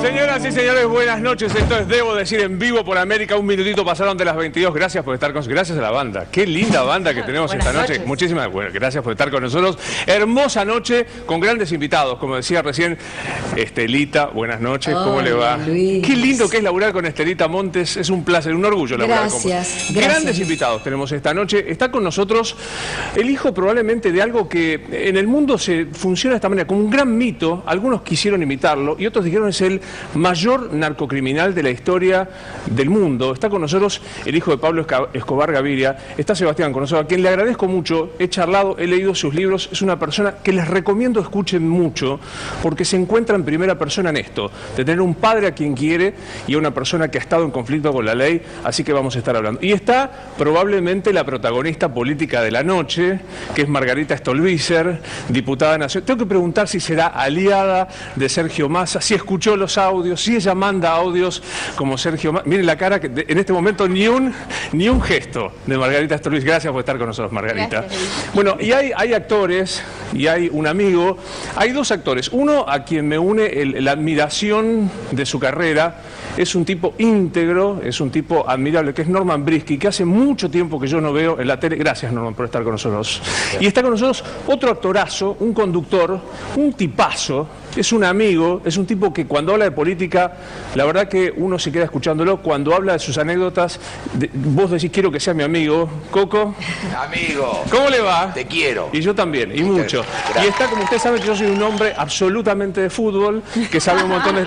Señoras y señores, buenas noches. Esto es Debo Decir en vivo por América. Un minutito pasaron de las 22. Gracias por estar con nosotros. Gracias a la banda. Qué linda banda que tenemos esta noche. Muchísimas gracias por estar con nosotros. Hermosa noche con grandes invitados. Como decía recién, Estelita, buenas noches. ¿Cómo le va? Luis. Qué lindo que es laburar con Estelita Montes. Es un placer, un orgullo laburar con vos. Gracias. Grandes invitados tenemos esta noche. Está con nosotros el hijo probablemente de algo que en el mundo se funciona de esta manera, como un gran mito. Algunos quisieron imitarlo y otros dijeron es el mayor narcocriminal de la historia del mundo. Está con nosotros el hijo de Pablo Escobar Gaviria. Está Sebastián con nosotros, a quien le agradezco mucho. He charlado, he leído sus libros. Es una persona que les recomiendo escuchen mucho porque se encuentra en primera persona en esto, de tener un padre a quien quiere y a una persona que ha estado en conflicto con la ley. Así que vamos a estar hablando. Y está probablemente la protagonista política de la noche, que es Margarita Stolbizer, diputada nacional. Tengo que preguntar si será aliada de Sergio Massa, si escuchó los audios, si ella manda audios como Sergio Massa. Miren la cara, que en este momento ni un gesto de Margarita Stolbizer. Gracias por estar con nosotros, Margarita. Gracias. Bueno, y hay actores, y hay un amigo, hay dos actores. Uno a quien me une la admiración de su carrera. Es un tipo íntegro, es un tipo admirable, que es Norman Brisky, que hace mucho tiempo que yo no veo en la tele. Gracias, Norman, por estar con nosotros. Y está con nosotros otro actorazo, un conductor, un tipazo, es un amigo, es un tipo que cuando habla de política, la verdad que uno se queda escuchándolo. Cuando habla de sus anécdotas, vos decís, quiero que sea mi amigo. Coco. Amigo. ¿Cómo le va? Te quiero. Y yo también, y mucho. Gracias. Y está, como usted sabe, que yo soy un hombre absolutamente de fútbol, que sabe un montón de...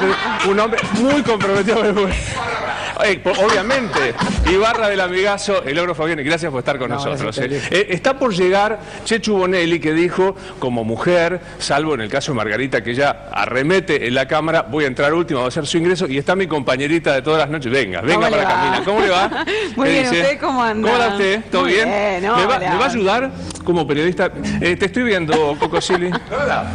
Un hombre muy comprometido con el fútbol. Obviamente, Ibarra del amigazo, el ogro Fabián, y gracias por estar con nosotros. Está por llegar Chechu Bonelli, que dijo, como mujer, salvo en el caso de Margarita, que ya arremete en la cámara, voy a entrar última, voy a hacer su ingreso, y está mi compañerita de todas las noches. Venga para Camila. ¿Cómo le va? Muy bien, ¿usted cómo anda? ¿Cómo anda usted? ¿Todo bien? No, ¿Me va a ayudar como periodista? Te estoy viendo, Coco Silly.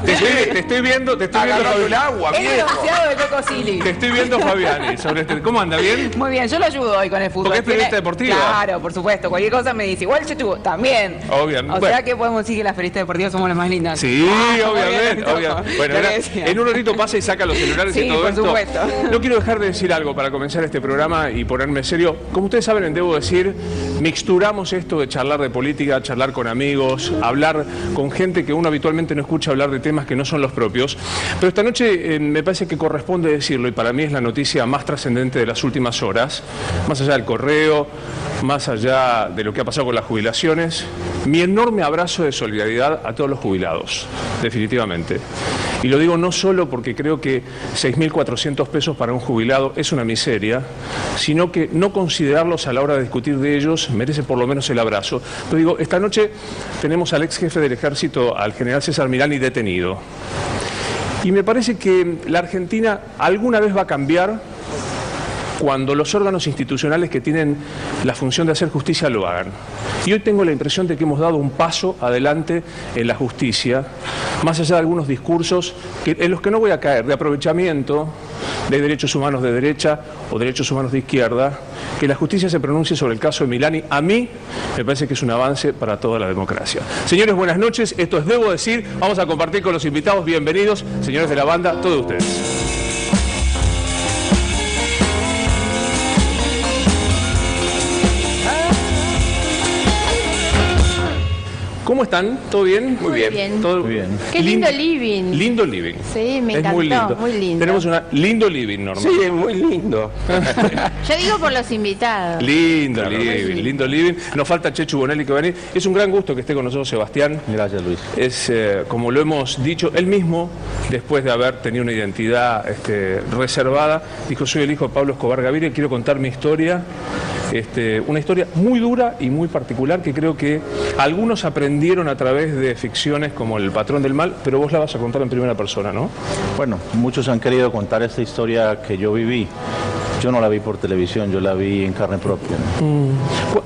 Te estoy viendo. Agarrando el agua, El viejo. negociado de Coco Silly. Te estoy viendo, Fabián. ¿Cómo anda? ¿Bien? Muy bien, yo lo ayudo hoy con el fútbol. Porque es periodista deportiva. Claro, por supuesto. Cualquier cosa me dice. Igual Chechu, también. Obviamente. O sea que podemos decir que las periodistas deportivas somos las más lindas. Sí, obviamente. Bueno, en un ratito pasa y saca los celulares Sí, y todo por esto. supuesto. No quiero dejar de decir algo para comenzar este programa y ponerme serio. Como ustedes saben, Debo Decir, mixturamos esto de charlar de política, charlar con amigos, hablar con gente que uno habitualmente no escucha hablar de temas que no son los propios. Pero esta noche me parece que corresponde decirlo, y para mí es la noticia más trascendente de las últimas horas, más allá del correo, más allá de lo que ha pasado con las jubilaciones, mi enorme abrazo de solidaridad a todos los jubilados, definitivamente. Y lo digo no solo porque creo que 6.400 pesos para un jubilado es una miseria, sino que no considerarlos a la hora de discutir de ellos merece por lo menos el abrazo. Pero digo, esta noche tenemos al ex jefe del ejército, al general César Milani, detenido. Y me parece que la Argentina alguna vez va a cambiar cuando los órganos institucionales que tienen la función de hacer justicia lo hagan. Y hoy tengo la impresión de que hemos dado un paso adelante en la justicia, más allá de algunos discursos en los que no voy a caer, de aprovechamiento de derechos humanos de derecha o derechos humanos de izquierda. Que la justicia se pronuncie sobre el caso de Milani, a mí me parece que es un avance para toda la democracia. Señores, buenas noches. Esto es Debo Decir. Vamos a compartir con los invitados. Bienvenidos, señores de la banda, todos ustedes. ¿Cómo están? ¿Todo bien? Muy bien. ¿Todo muy bien. Qué lindo living. Lindo living. Sí, me Es encantó, muy lindo. Tenemos un lindo living, Norma. Sí, muy lindo. Yo digo por los invitados. Lindo Claro, living, lindo living. Nos falta Chechu Bonelli que va a venir. Es un gran gusto que esté con nosotros Sebastián. Gracias, Luis. Es, como lo hemos dicho, él mismo, después de haber tenido una identidad reservada, dijo, soy el hijo de Pablo Escobar Gaviria y quiero contar mi historia. Una historia muy dura y muy particular que creo que algunos aprendieron a través de ficciones como El Patrón del Mal, pero vos la vas a contar en primera persona, ¿no? Bueno, muchos han querido contar esta historia que yo viví. Yo no la vi por televisión, yo la vi en carne propia.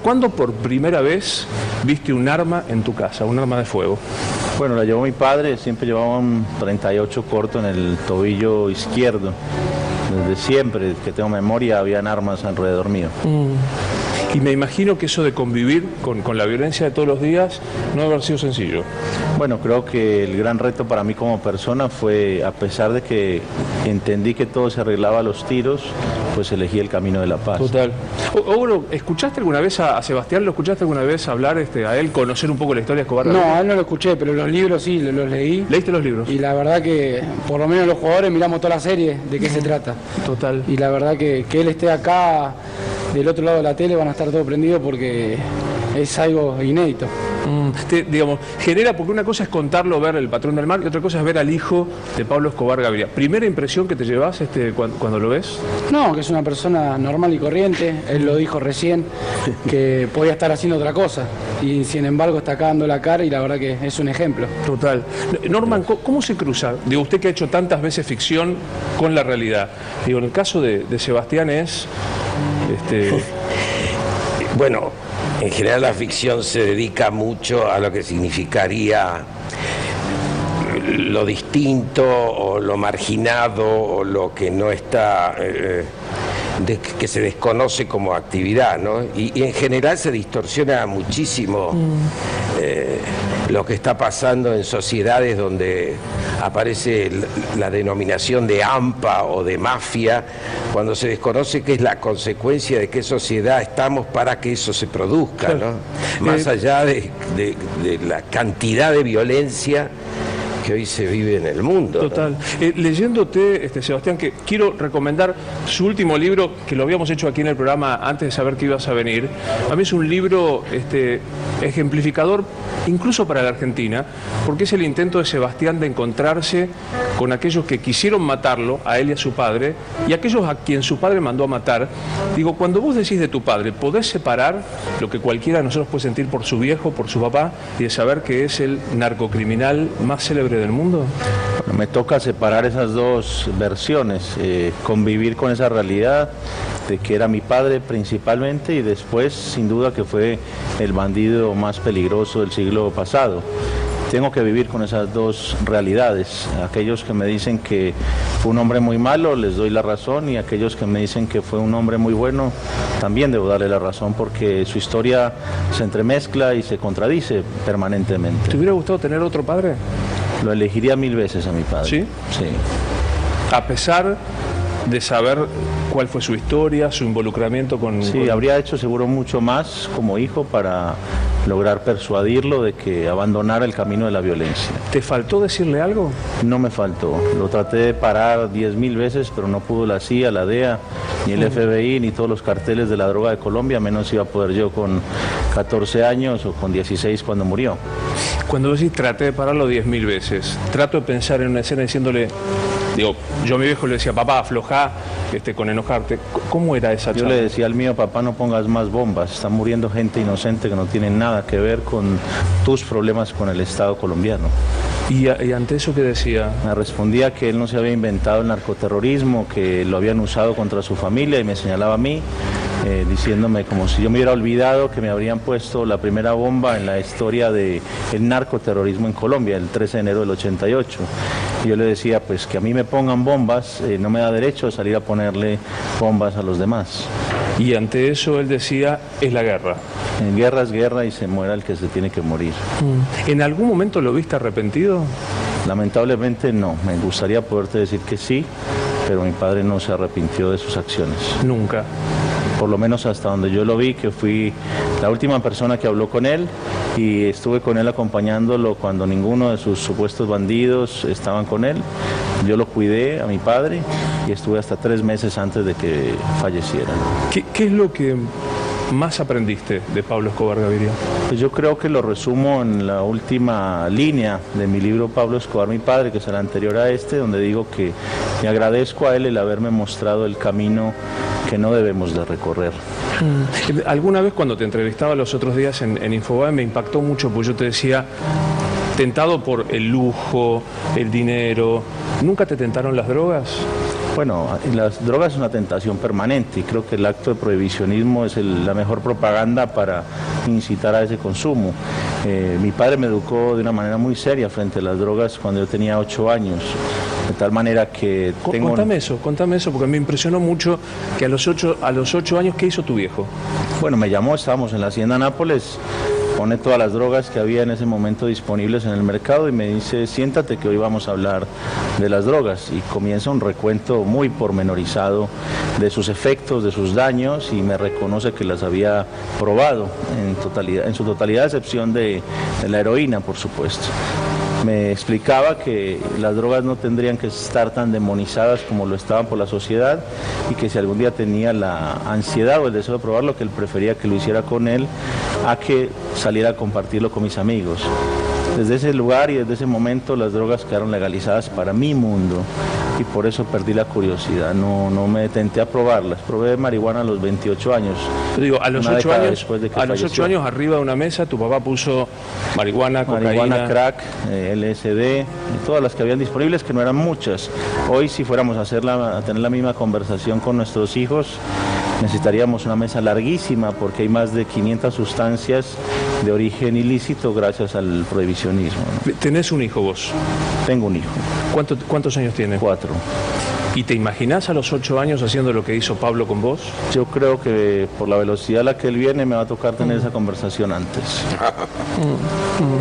¿Cuándo por primera vez viste un arma en tu casa, un arma de fuego? Bueno, la llevó mi padre, siempre llevaba un 38 corto en el tobillo izquierdo. Desde siempre que tengo memoria habían armas alrededor mío. Y me imagino que eso de convivir con la violencia de todos los días no debe haber sido sencillo. Bueno, creo que el gran reto para mí como persona fue, a pesar de que entendí que todo se arreglaba a los tiros, pues elegí el camino de la paz. Total. Bueno, ¿escuchaste alguna vez a Sebastián? ¿Lo escuchaste alguna vez hablar a él, conocer un poco la historia de Escobar Gaviria? No, a él no lo escuché, pero los libros sí, los leí. ¿Leíste los libros? Y la verdad que, por lo menos los jugadores, miramos toda la serie de qué se trata. Total. Y la verdad que él esté acá, del otro lado de la tele, van a estar todos prendidos porque es algo inédito. Digamos, genera, porque una cosa es contarlo, ver El Patrón del Mar, y otra cosa es ver al hijo de Pablo Escobar Gaviria. ¿Primera impresión que te llevas cuando lo ves? No, que es una persona normal y corriente, él lo dijo recién, que podía estar haciendo otra cosa, y sin embargo está acá dando la cara y la verdad que es un ejemplo. Total. Norman, ¿cómo se cruza? Digo, usted que ha hecho tantas veces ficción con la realidad. Digo, en el caso de Sebastián es... Bueno, en general la ficción se dedica mucho a lo que significaría lo distinto o lo marginado o lo que no está, que se desconoce como actividad, ¿no? Y en general se distorsiona muchísimo lo que está pasando en sociedades donde aparece la denominación de AMPA o de mafia, cuando se desconoce qué es la consecuencia de qué sociedad estamos para que eso se produzca, ¿no? Más allá de la cantidad de violencia que hoy se vive en el mundo. Total. ¿No? Leyéndote, Sebastián, que quiero recomendar su último libro, que lo habíamos hecho aquí en el programa antes de saber que ibas a venir. A mí es un libro ejemplificador, incluso para la Argentina, porque es el intento de Sebastián de encontrarse con aquellos que quisieron matarlo, a él y a su padre, y aquellos a quien su padre mandó a matar. Digo, cuando vos decís de tu padre, ¿podés separar lo que cualquiera de nosotros puede sentir por su viejo, por su papá, y de saber que es el narcocriminal más célebre del mundo? Bueno, me toca separar esas dos versiones, convivir con esa realidad de que era mi padre principalmente y después sin duda que fue el bandido más peligroso del siglo pasado. Tengo que vivir con esas dos realidades. Aquellos que me dicen que fue un hombre muy malo, les doy la razón, y aquellos que me dicen que fue un hombre muy bueno, también debo darle la razón, porque su historia se entremezcla y se contradice permanentemente. ¿Te hubiera gustado tener otro padre? Lo elegiría 1000 veces a mi padre. ¿Sí? Sí. A pesar de saber cuál fue su historia, su involucramiento con... Sí, habría hecho seguro mucho más como hijo para lograr persuadirlo de que abandonara el camino de la violencia. ¿Te faltó decirle algo? No me faltó. Lo traté de parar 10.000 veces, pero no pudo la CIA, la DEA, ni el FBI, ni todos los carteles de la droga de Colombia, menos iba a poder yo con 14 años o con 16 cuando murió. Cuando decís traté de pararlo 10.000 veces, trato de pensar en una escena diciéndole... Digo, yo a mi viejo le decía, papá, aflojá con enojarte. ¿Cómo era esa charla? Yo le decía al mío, papá, no pongas más bombas. Está muriendo gente inocente que no tiene nada que ver con tus problemas con el Estado colombiano. ¿Y ante eso qué decía? Me respondía que él no se había inventado el narcoterrorismo, que lo habían usado contra su familia y me señalaba a mí, diciéndome como si yo me hubiera olvidado que me habrían puesto la primera bomba en la historia del narcoterrorismo en Colombia, el 13 de enero del 88. Y yo le decía, pues que a mí me pongan bombas, no me da derecho a salir a ponerle bombas a los demás. Y ante eso él decía, es la guerra. En guerra es guerra y se muera el que se tiene que morir. ¿En algún momento lo viste arrepentido? Lamentablemente no. Me gustaría poderte decir que sí, pero mi padre no se arrepintió de sus acciones. Nunca. Por lo menos hasta donde yo lo vi, que fui la última persona que habló con él y estuve con él acompañándolo cuando ninguno de sus supuestos bandidos estaban con él. Yo lo cuidé a mi padre y estuve hasta 3 meses antes de que falleciera. ¿Qué es lo que más aprendiste de Pablo Escobar Gaviria? Pues yo creo que lo resumo en la última línea de mi libro Pablo Escobar, mi padre, que es el anterior a este, donde digo que le agradezco a él el haberme mostrado el camino que no debemos de recorrer. Alguna vez cuando te entrevistaba los otros días en Infobae me impactó mucho, porque yo te decía, tentado por el lujo, el dinero, ¿nunca te tentaron las drogas? Bueno, las drogas es una tentación permanente y creo que el acto de prohibicionismo es la mejor propaganda para incitar a ese consumo. Mi padre me educó de una manera muy seria frente a las drogas cuando yo tenía 8 años. de tal manera que tengo... Contame eso, porque me impresionó mucho que a los 8 años, ¿qué hizo tu viejo? Bueno, me llamó, estábamos en la Hacienda Nápoles, pone todas las drogas que había en ese momento disponibles en el mercado y me dice, siéntate que hoy vamos a hablar de las drogas, y comienza un recuento muy pormenorizado de sus efectos, de sus daños, y me reconoce que las había probado en su totalidad, a excepción de la heroína, por supuesto. Me explicaba que las drogas no tendrían que estar tan demonizadas como lo estaban por la sociedad, y que si algún día tenía la ansiedad o el deseo de probarlo, que él prefería que lo hiciera con él a que saliera a compartirlo con mis amigos. Desde ese lugar y desde ese momento las drogas quedaron legalizadas para mi mundo, y por eso perdí la curiosidad, no me detenté a probarlas. Probé marihuana a los 28 años. Yo digo, a los 8 años arriba de una mesa tu papá puso marihuana, cocaína, crack, LSD, todas las que habían disponibles, que no eran muchas. Hoy, si fuéramos a tener la misma conversación con nuestros hijos, necesitaríamos una mesa larguísima, porque hay más de 500 sustancias de origen ilícito gracias al prohibicionismo, ¿no? ¿Tenés un hijo vos? Tengo un hijo. ¿Cuántos años tiene? 4. ¿Y te imaginás a los 8 años haciendo lo que hizo Pablo con vos? Yo creo que por la velocidad a la que él viene me va a tocar tener esa conversación antes.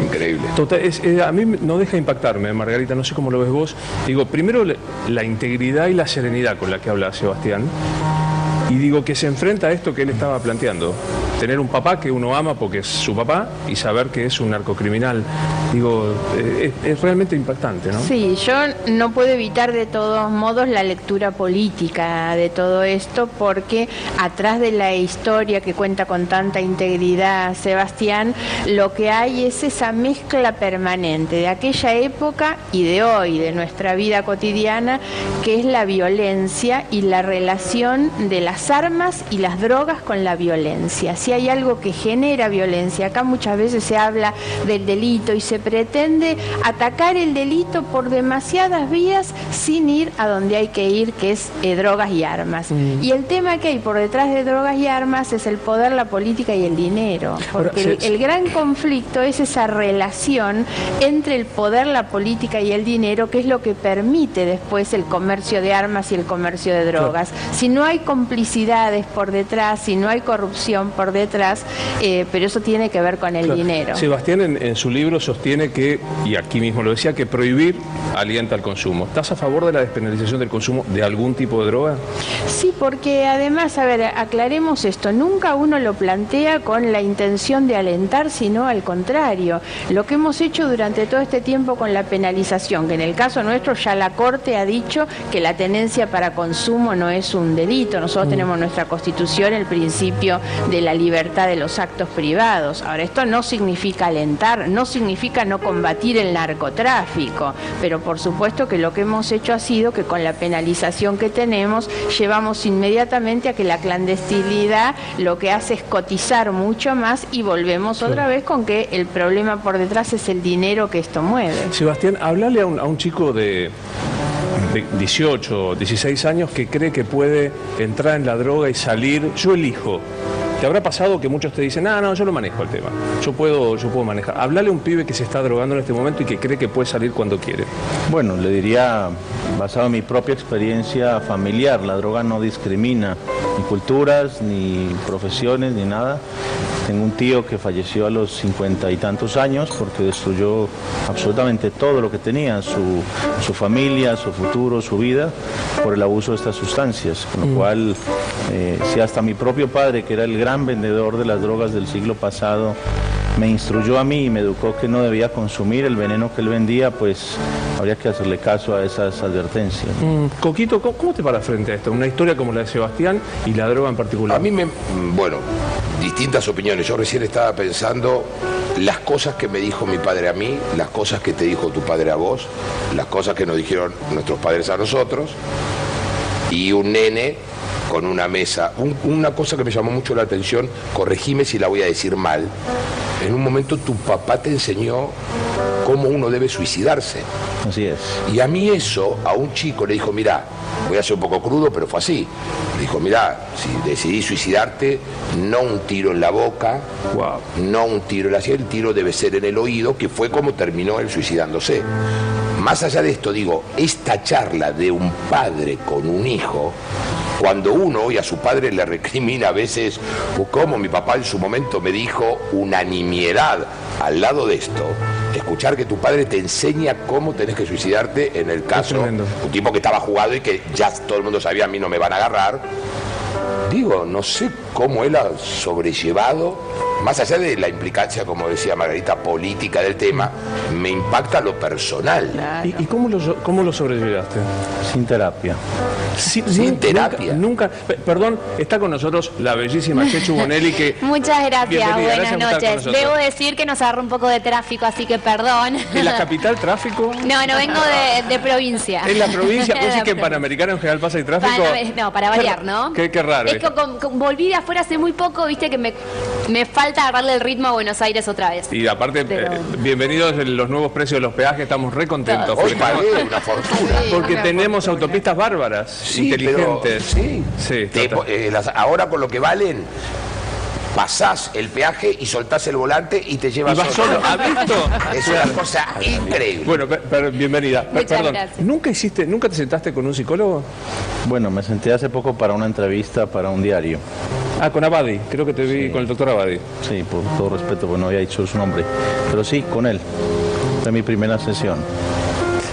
Increíble. Total, a mí no deja impactarme, Margarita, no sé cómo lo ves vos. Digo, primero la integridad y la serenidad con la que habla Sebastián. Y digo que se enfrenta a esto que él estaba planteando. Tener un papá que uno ama porque es su papá y saber que es un narcocriminal. Digo, es realmente impactante, ¿no? Sí, yo no puedo evitar de todos modos la lectura política de todo esto, porque atrás de la historia que cuenta con tanta integridad Sebastián, lo que hay es esa mezcla permanente de aquella época y de hoy, de nuestra vida cotidiana, que es la violencia y la relación de las armas y las drogas con la violencia. Si hay algo que genera violencia, acá muchas veces se habla del delito y se pretende atacar el delito por demasiadas vías sin ir a donde hay que ir, que es drogas y armas. Y el tema que hay por detrás de drogas y armas es el poder, la política y el dinero. Porque el gran conflicto es esa relación entre el poder, la política y el dinero, que es lo que permite después el comercio de armas y el comercio de drogas. Si no hay complicidades por detrás, si no hay corrupción por detrás, pero eso tiene que ver con el dinero. Sebastián en su libro sostiene que, y aquí mismo lo decía, que prohibir alienta al consumo. ¿Estás a favor de la despenalización del consumo de algún tipo de droga? Sí, porque además, a ver, aclaremos esto, nunca uno lo plantea con la intención de alentar, sino al contrario. Lo que hemos hecho durante todo este tiempo con la penalización, que en el caso nuestro ya la Corte ha dicho que la tenencia para consumo no es un delito. Nosotros tenemos en nuestra Constitución el principio de la libertad de los actos privados. Ahora, esto no significa alentar, no significa no combatir el narcotráfico, pero por supuesto que lo que hemos hecho ha sido que con la penalización que tenemos llevamos inmediatamente a que la clandestinidad lo que hace es cotizar mucho más, y volvemos otra vez con que el problema por detrás es el dinero que esto mueve. Sebastián, hablale a un chico de 18, 16 años que cree que puede entrar en la droga y salir. Yo elijo. ¿Te habrá pasado que muchos te dicen, no, yo lo manejo el tema, yo puedo manejar? Hablale a un pibe que se está drogando en este momento y que cree que puede salir cuando quiere. Bueno, le diría, basado en mi propia experiencia familiar, la droga no discrimina ni culturas, ni profesiones, ni nada. Tengo un tío que falleció a los 50 y tantos años porque destruyó absolutamente todo lo que tenía, su familia, su futuro, su vida, por el abuso de estas sustancias. Con lo cual, si hasta mi propio padre, que era el gran vendedor de las drogas del siglo pasado, me instruyó a mí y me educó que no debía consumir el veneno que él vendía, pues habría que hacerle caso a esas advertencias. Coquito, ¿cómo te paras frente a esto? Una historia como la de Sebastián y la droga en particular. A mí bueno, distintas opiniones. Yo recién estaba pensando las cosas que me dijo mi padre a mí, las cosas que te dijo tu padre a vos, las cosas que nos dijeron nuestros padres a nosotros, y un nene con una mesa. Una cosa que me llamó mucho la atención, corregime si la voy a decir mal, en un momento tu papá te enseñó cómo uno debe suicidarse. Así es. Y a mí eso, a un chico le dijo, mirá, voy a ser un poco crudo, pero fue así. Le dijo, mirá, si decidís suicidarte, no un tiro en la boca, no un tiro en la sien, el tiro debe ser en el oído, que fue como terminó él suicidándose. más allá de esto, digo, esta charla de un padre con un hijo, cuando uno hoy a su padre le recrimina a veces, como mi papá en su momento me dijo, una nimiedad al lado de esto, escuchar que tu padre te enseña cómo tenés que suicidarte en el caso, un tipo que estaba jugado y que ya todo el mundo sabía, a mí no me van a agarrar. Digo, no sé cómo él ha sobrellevado, más allá de la implicancia, como decía Margarita, política del tema, me impacta lo personal. Claro. ¿Y cómo lo sobrellevaste? Sin terapia. Sin terapia. Nunca, perdón, está con nosotros la bellísima Chechu Bonelli que... Muchas gracias, buenas noches. noches. Debo decir que nos agarró un poco de tráfico, así que perdón. ¿En la capital tráfico? No, vengo de provincia. ¿En la provincia? ¿Vos decís que en Panamericano en general pasa el tráfico? No, para variar, ¿no? Qué raro. Es que volví de afuera hace muy poco, viste que me falta agarrarle el ritmo a Buenos Aires otra vez. Y aparte, bienvenidos los nuevos precios de los peajes, estamos re contentos. Hoy pagué una fortuna. Porque tenemos autopistas bárbaras, inteligentes. Pero, ahora con lo que valen, pasás el peaje y soltás el volante y te llevas solo. ¿Has visto? Es una cosa increíble. Bueno, bienvenida. Perdón, gracias. ¿Nunca te sentaste con un psicólogo? Bueno, me senté hace poco para una entrevista para un diario. Ah, con Abadi, creo que te vi con el doctor Abadi. Sí, por todo respeto, pues no había dicho su nombre. Pero sí, con él. Fue mi primera sesión.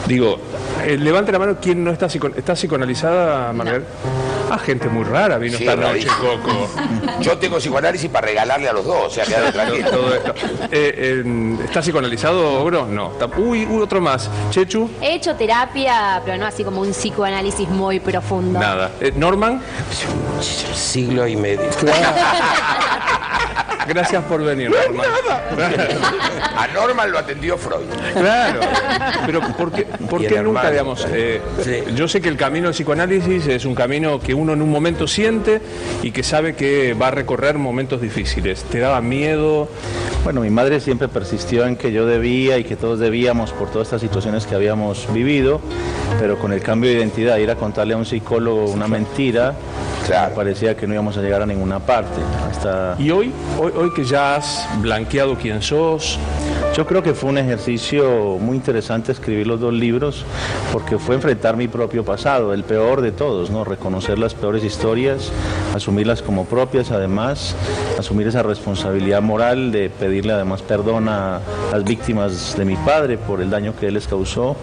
Digo, levante la mano, ¿quién no está psicoanalizada, Margarita? Ah, gente muy rara vino esta noche, Coco. Yo tengo psicoanálisis para regalarle a los dos, o sea, quédate tranquilo. Todo esto. ¿Está psicoanalizado, Bro? No. Uy, otro más. Chechu. He hecho terapia, pero no así como un psicoanálisis muy profundo. Nada. ¿Norman? Siglo y medio. Gracias por venir, Norman. A Norman lo atendió Freud. Claro. Pero ¿por qué nunca, digamos? Yo sé que el camino del psicoanálisis es un camino que uno en un momento siente y que sabe que va a recorrer momentos difíciles. ¿Te daba miedo? Bueno, mi madre siempre persistió en que yo debía y que todos debíamos por todas estas situaciones que habíamos vivido, pero con el cambio de identidad, ir a contarle a un psicólogo una mentira, claro, parecía que no íbamos a llegar a ninguna parte. ¿Y hoy que ya has blanqueado quién sos? Yo creo que fue un ejercicio muy interesante escribir los dos libros, porque fue enfrentar mi propio pasado, el peor de todos, ¿no? Reconocer las peores historias, asumirlas como propias, además, asumir esa responsabilidad moral de pedirle además perdón a las víctimas de mi padre por el daño que él les causó.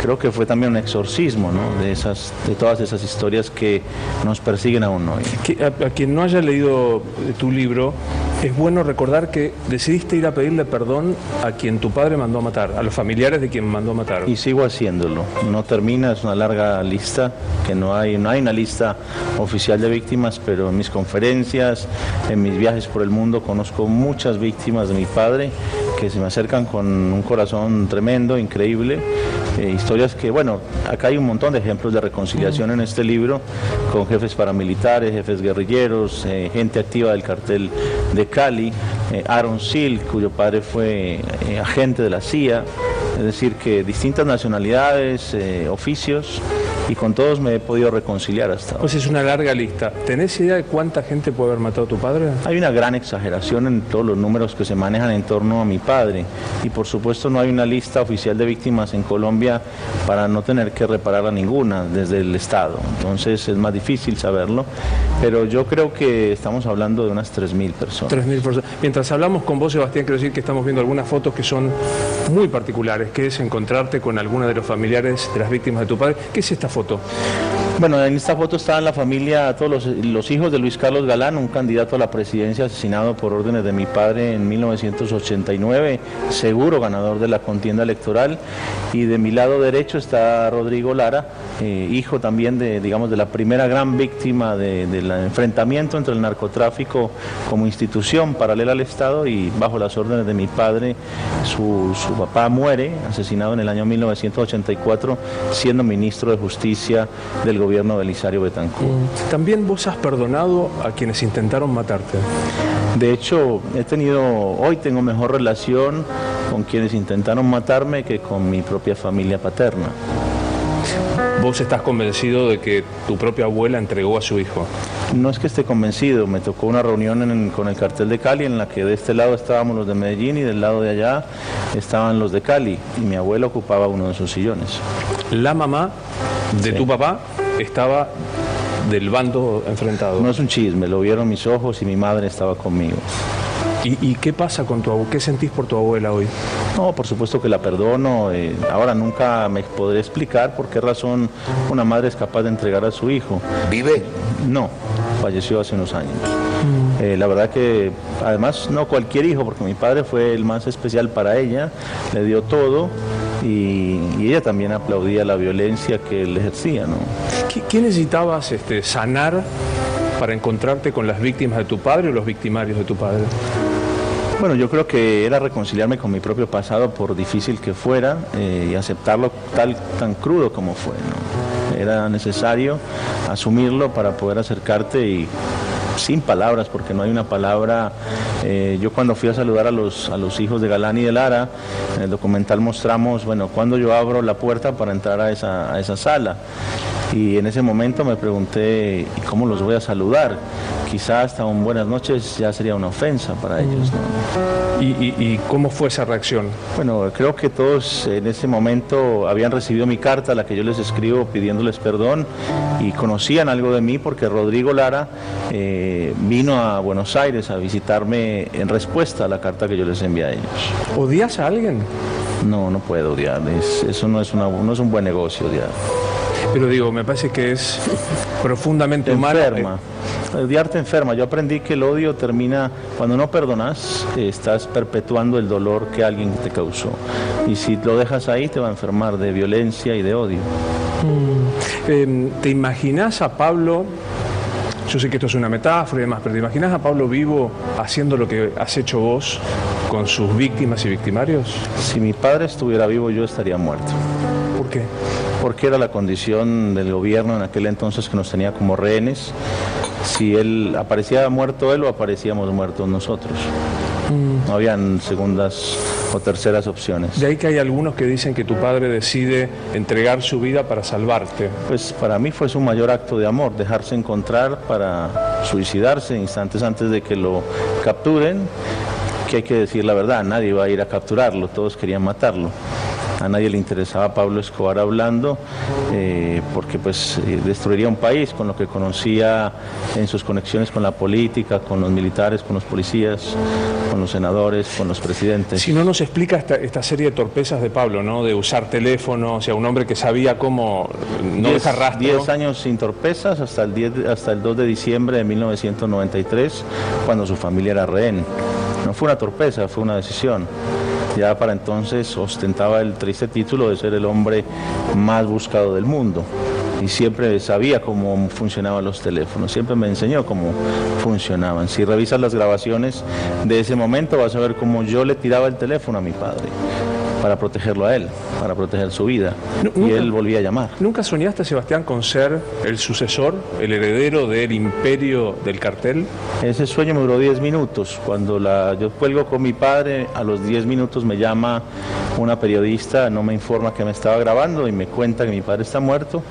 Creo que fue también un exorcismo, ¿no? de todas esas historias que nos persiguen aún hoy. A quien no haya leído tu libro, es bueno recordar que decidiste ir a pedirle perdón a quien tu padre mandó a matar, a los familiares de quien mandó a matar. Y sigo haciéndolo. No termina, es una larga lista, que no hay una lista oficial de víctimas, pero en mis conferencias, en mis viajes por el mundo, conozco muchas víctimas de mi padre que se me acercan con un corazón tremendo, increíble. Historias que, bueno, acá hay un montón de ejemplos de reconciliación en este libro, con jefes paramilitares, jefes guerrilleros, gente activa del cartel de Cali, Aaron Sil, cuyo padre fue agente de la CIA, es decir, que distintas nacionalidades, oficios, y con todos me he podido reconciliar hasta ahora. Pues es una larga lista. ¿Tenés idea de cuánta gente puede haber matado a tu padre? Hay una gran exageración en todos los números que se manejan en torno a mi padre, y por supuesto no hay una lista oficial de víctimas en Colombia para no tener que reparar a ninguna desde el Estado, entonces es más difícil saberlo, pero yo creo que estamos hablando de unas 3.000 personas. 3.000 personas. Mientras hablamos con vos, Sebastián, quiero decir que estamos viendo algunas fotos que son muy particulares, que es encontrarte con alguna de los familiares de las víctimas de tu padre. ¿Qué es esta foto? Bueno, en esta foto está la familia, todos los hijos de Luis Carlos Galán, un candidato a la presidencia asesinado por órdenes de mi padre en 1989, seguro ganador de la contienda electoral, y de mi lado derecho está Rodrigo Lara, hijo también de la primera gran víctima del enfrentamiento entre el narcotráfico como institución paralela al Estado, y bajo las órdenes de mi padre su papá muere, asesinado en el año 1984, siendo ministro de Justicia del gobierno de Belisario Betancur. También vos has perdonado a quienes intentaron matarte. De hecho, hoy tengo mejor relación con quienes intentaron matarme que con mi propia familia paterna. vos estás convencido de que tu propia abuela entregó a su hijo. No es que esté convencido, me tocó una reunión con el cartel de Cali en la que de este lado estábamos los de Medellín y del lado de allá estaban los de Cali y mi abuela ocupaba uno de esos sillones. La mamá de tu papá estaba del bando enfrentado. No es un chisme, lo vieron mis ojos y mi madre estaba conmigo. ¿Y qué pasa con tu abuela? ¿Qué sentís por tu abuela hoy? No, por supuesto que la perdono. Ahora nunca me podré explicar por qué razón una madre es capaz de entregar a su hijo. ¿Vive? No, falleció hace unos años. La verdad que, además, no cualquier hijo, porque mi padre fue el más especial para ella, le dio todo y ella también aplaudía la violencia que él ejercía, ¿no? ¿Qué necesitabas sanar para encontrarte con las víctimas de tu padre o los victimarios de tu padre? Bueno, yo creo que era reconciliarme con mi propio pasado, por difícil que fuera, y aceptarlo tan crudo como fue, ¿no? Era necesario asumirlo para poder acercarte y sin palabras, porque no hay una palabra. Yo cuando fui a saludar a los hijos de Galán y de Lara, en el documental mostramos, bueno, cuando yo abro la puerta para entrar a esa sala. Y en ese momento me pregunté, ¿y cómo los voy a saludar? Quizás hasta un buenas noches ya sería una ofensa para ellos, ¿no? ¿Y cómo fue esa reacción? Bueno, creo que todos en ese momento habían recibido mi carta, la que yo les escribo pidiéndoles perdón, y conocían algo de mí porque Rodrigo Lara vino a Buenos Aires a visitarme en respuesta a la carta que yo les envié a ellos. ¿Odias a alguien? No, no puedo odiar, eso no es un buen negocio odiar. Pero digo, me parece que es profundamente humano. Enferma. Odiarte enferma. Yo aprendí que el odio termina cuando no perdonas, estás perpetuando el dolor que alguien te causó. Y si lo dejas ahí, te va a enfermar de violencia y de odio. ¿Te imaginás a Pablo? Yo sé que esto es una metáfora y demás, pero ¿te imaginás a Pablo vivo haciendo lo que has hecho vos con sus víctimas y victimarios? Si mi padre estuviera vivo, yo estaría muerto. ¿Por qué? Porque era la condición del gobierno en aquel entonces que nos tenía como rehenes. Si él aparecía muerto él o aparecíamos muertos nosotros. No habían segundas o terceras opciones. De ahí que hay algunos que dicen que tu padre decide entregar su vida para salvarte. Pues para mí fue su mayor acto de amor, dejarse encontrar para suicidarse instantes antes de que lo capturen, que hay que decir la verdad, nadie iba a ir a capturarlo, todos querían matarlo. A nadie le interesaba Pablo Escobar hablando, porque pues destruiría un país con lo que conocía en sus conexiones con la política, con los militares, con los policías, con los senadores, con los presidentes. Si no nos explica esta serie de torpezas de Pablo, ¿no? De usar teléfono, o sea, un hombre que sabía cómo no dejar rastro. 10 años sin torpezas hasta el 2 de diciembre de 1993, cuando su familia era rehén. No fue una torpeza, fue una decisión. Ya para entonces ostentaba el triste título de ser el hombre más buscado del mundo y siempre sabía cómo funcionaban los teléfonos, siempre me enseñó cómo funcionaban. Si revisas las grabaciones de ese momento vas a ver cómo yo le tiraba el teléfono a mi padre para protegerlo a él, para proteger su vida, y él volvía a llamar. ¿Nunca soñaste, Sebastián, con ser el sucesor, el heredero del imperio del cartel? Ese sueño me duró 10 minutos. Cuando yo cuelgo con mi padre, a los 10 minutos me llama una periodista, no me informa que me estaba grabando y me cuenta que mi padre está muerto.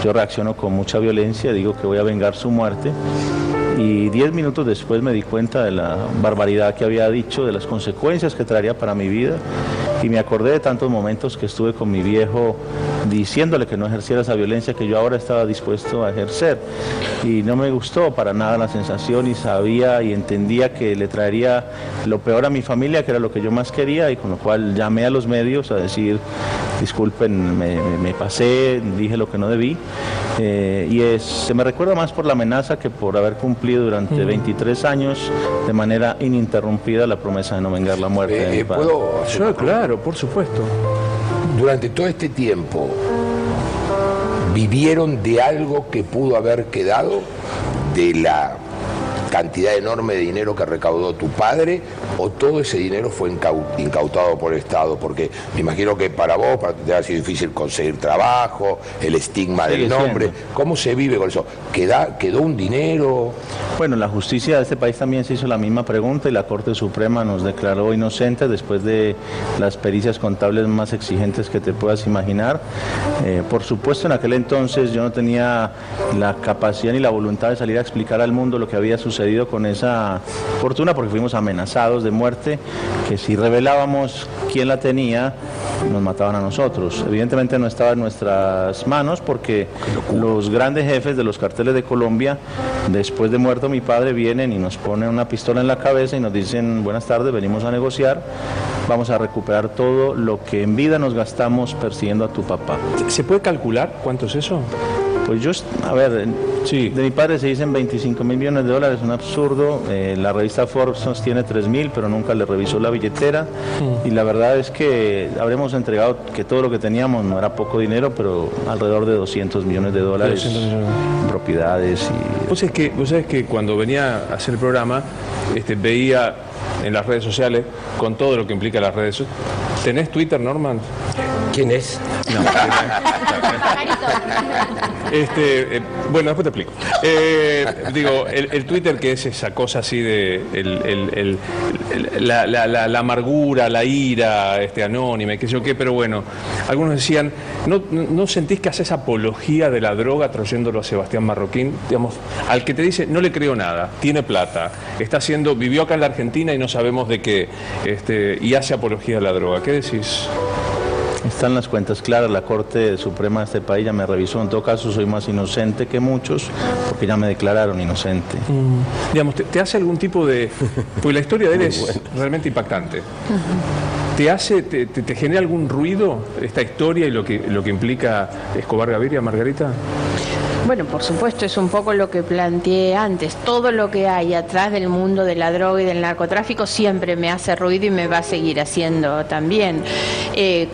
Yo reacciono con mucha violencia, digo que voy a vengar su muerte. Y 10 minutos después me di cuenta de la barbaridad que había dicho, de las consecuencias que traería para mi vida. Y me acordé de tantos momentos que estuve con mi viejo diciéndole que no ejerciera esa violencia que yo ahora estaba dispuesto a ejercer. Y no me gustó para nada la sensación y sabía y entendía que le traería lo peor a mi familia, que era lo que yo más quería, y con lo cual llamé a los medios a decir, disculpen, me pasé, dije lo que no debí. Se me recuerda más por la amenaza que por haber cumplido durante 23 años de manera ininterrumpida la promesa de no vengar la muerte de mi padre. ¿Puedo? Claro, por supuesto. Durante todo este tiempo, ¿vivieron de algo que pudo haber quedado de la cantidad enorme de dinero que recaudó tu padre o todo ese dinero fue incautado por el Estado? Porque me imagino que para vos te ha sido difícil conseguir trabajo, el estigma del nombre. ¿Cómo se vive con eso? ¿Quedó un dinero? Bueno, la justicia de este país también se hizo la misma pregunta y la Corte Suprema nos declaró inocentes después de las pericias contables más exigentes que te puedas imaginar. Por supuesto, en aquel entonces yo no tenía la capacidad ni la voluntad de salir a explicar al mundo lo que había sucedido con esa fortuna, porque fuimos amenazados de muerte, que si revelábamos quién la tenía, nos mataban a nosotros. Evidentemente no estaba en nuestras manos porque los grandes jefes de los carteles de Colombia, después de muerto mi padre, vienen y nos ponen una pistola en la cabeza y nos dicen: buenas tardes, venimos a negociar, vamos a recuperar todo lo que en vida nos gastamos persiguiendo a tu papá. ¿Se puede calcular cuánto es eso? Pues yo, a ver, sí, de mi padre se dicen 25.000 millones de dólares, un absurdo. La revista Forbes sostiene 3.000, pero nunca le revisó la billetera. Y la verdad es que habremos entregado que todo lo que teníamos, no era poco dinero, pero alrededor de 200 millones de dólares en propiedades. Y... Vos sabés que cuando venía a hacer el programa, veía en las redes sociales, con todo lo que implica las redes sociales. ¿Tenés Twitter, Norman? ¿Quién es? No. Bueno, después te explico. Digo, el Twitter, que es esa cosa así de la amargura, la ira anónima, qué sé yo qué, pero bueno, algunos decían, ¿no sentís que haces apología de la droga trayéndolo a Sebastián Marroquín? Digamos, al que te dice, no le creo nada, tiene plata, vivió acá en la Argentina y no sabemos de qué, y hace apología de la droga. ¿Qué decís? Están las cuentas claras, la Corte Suprema de este país ya me revisó, en todo caso soy más inocente que muchos, porque ya me declararon inocente. Digamos, ¿te hace algún tipo de...? Porque la historia de él es realmente impactante. ¿Te genera algún ruido esta historia y lo que implica Escobar Gaviria, Margarita? Bueno, por supuesto, es un poco lo que planteé antes. Todo lo que hay atrás del mundo de la droga y del narcotráfico siempre me hace ruido y me va a seguir haciendo también.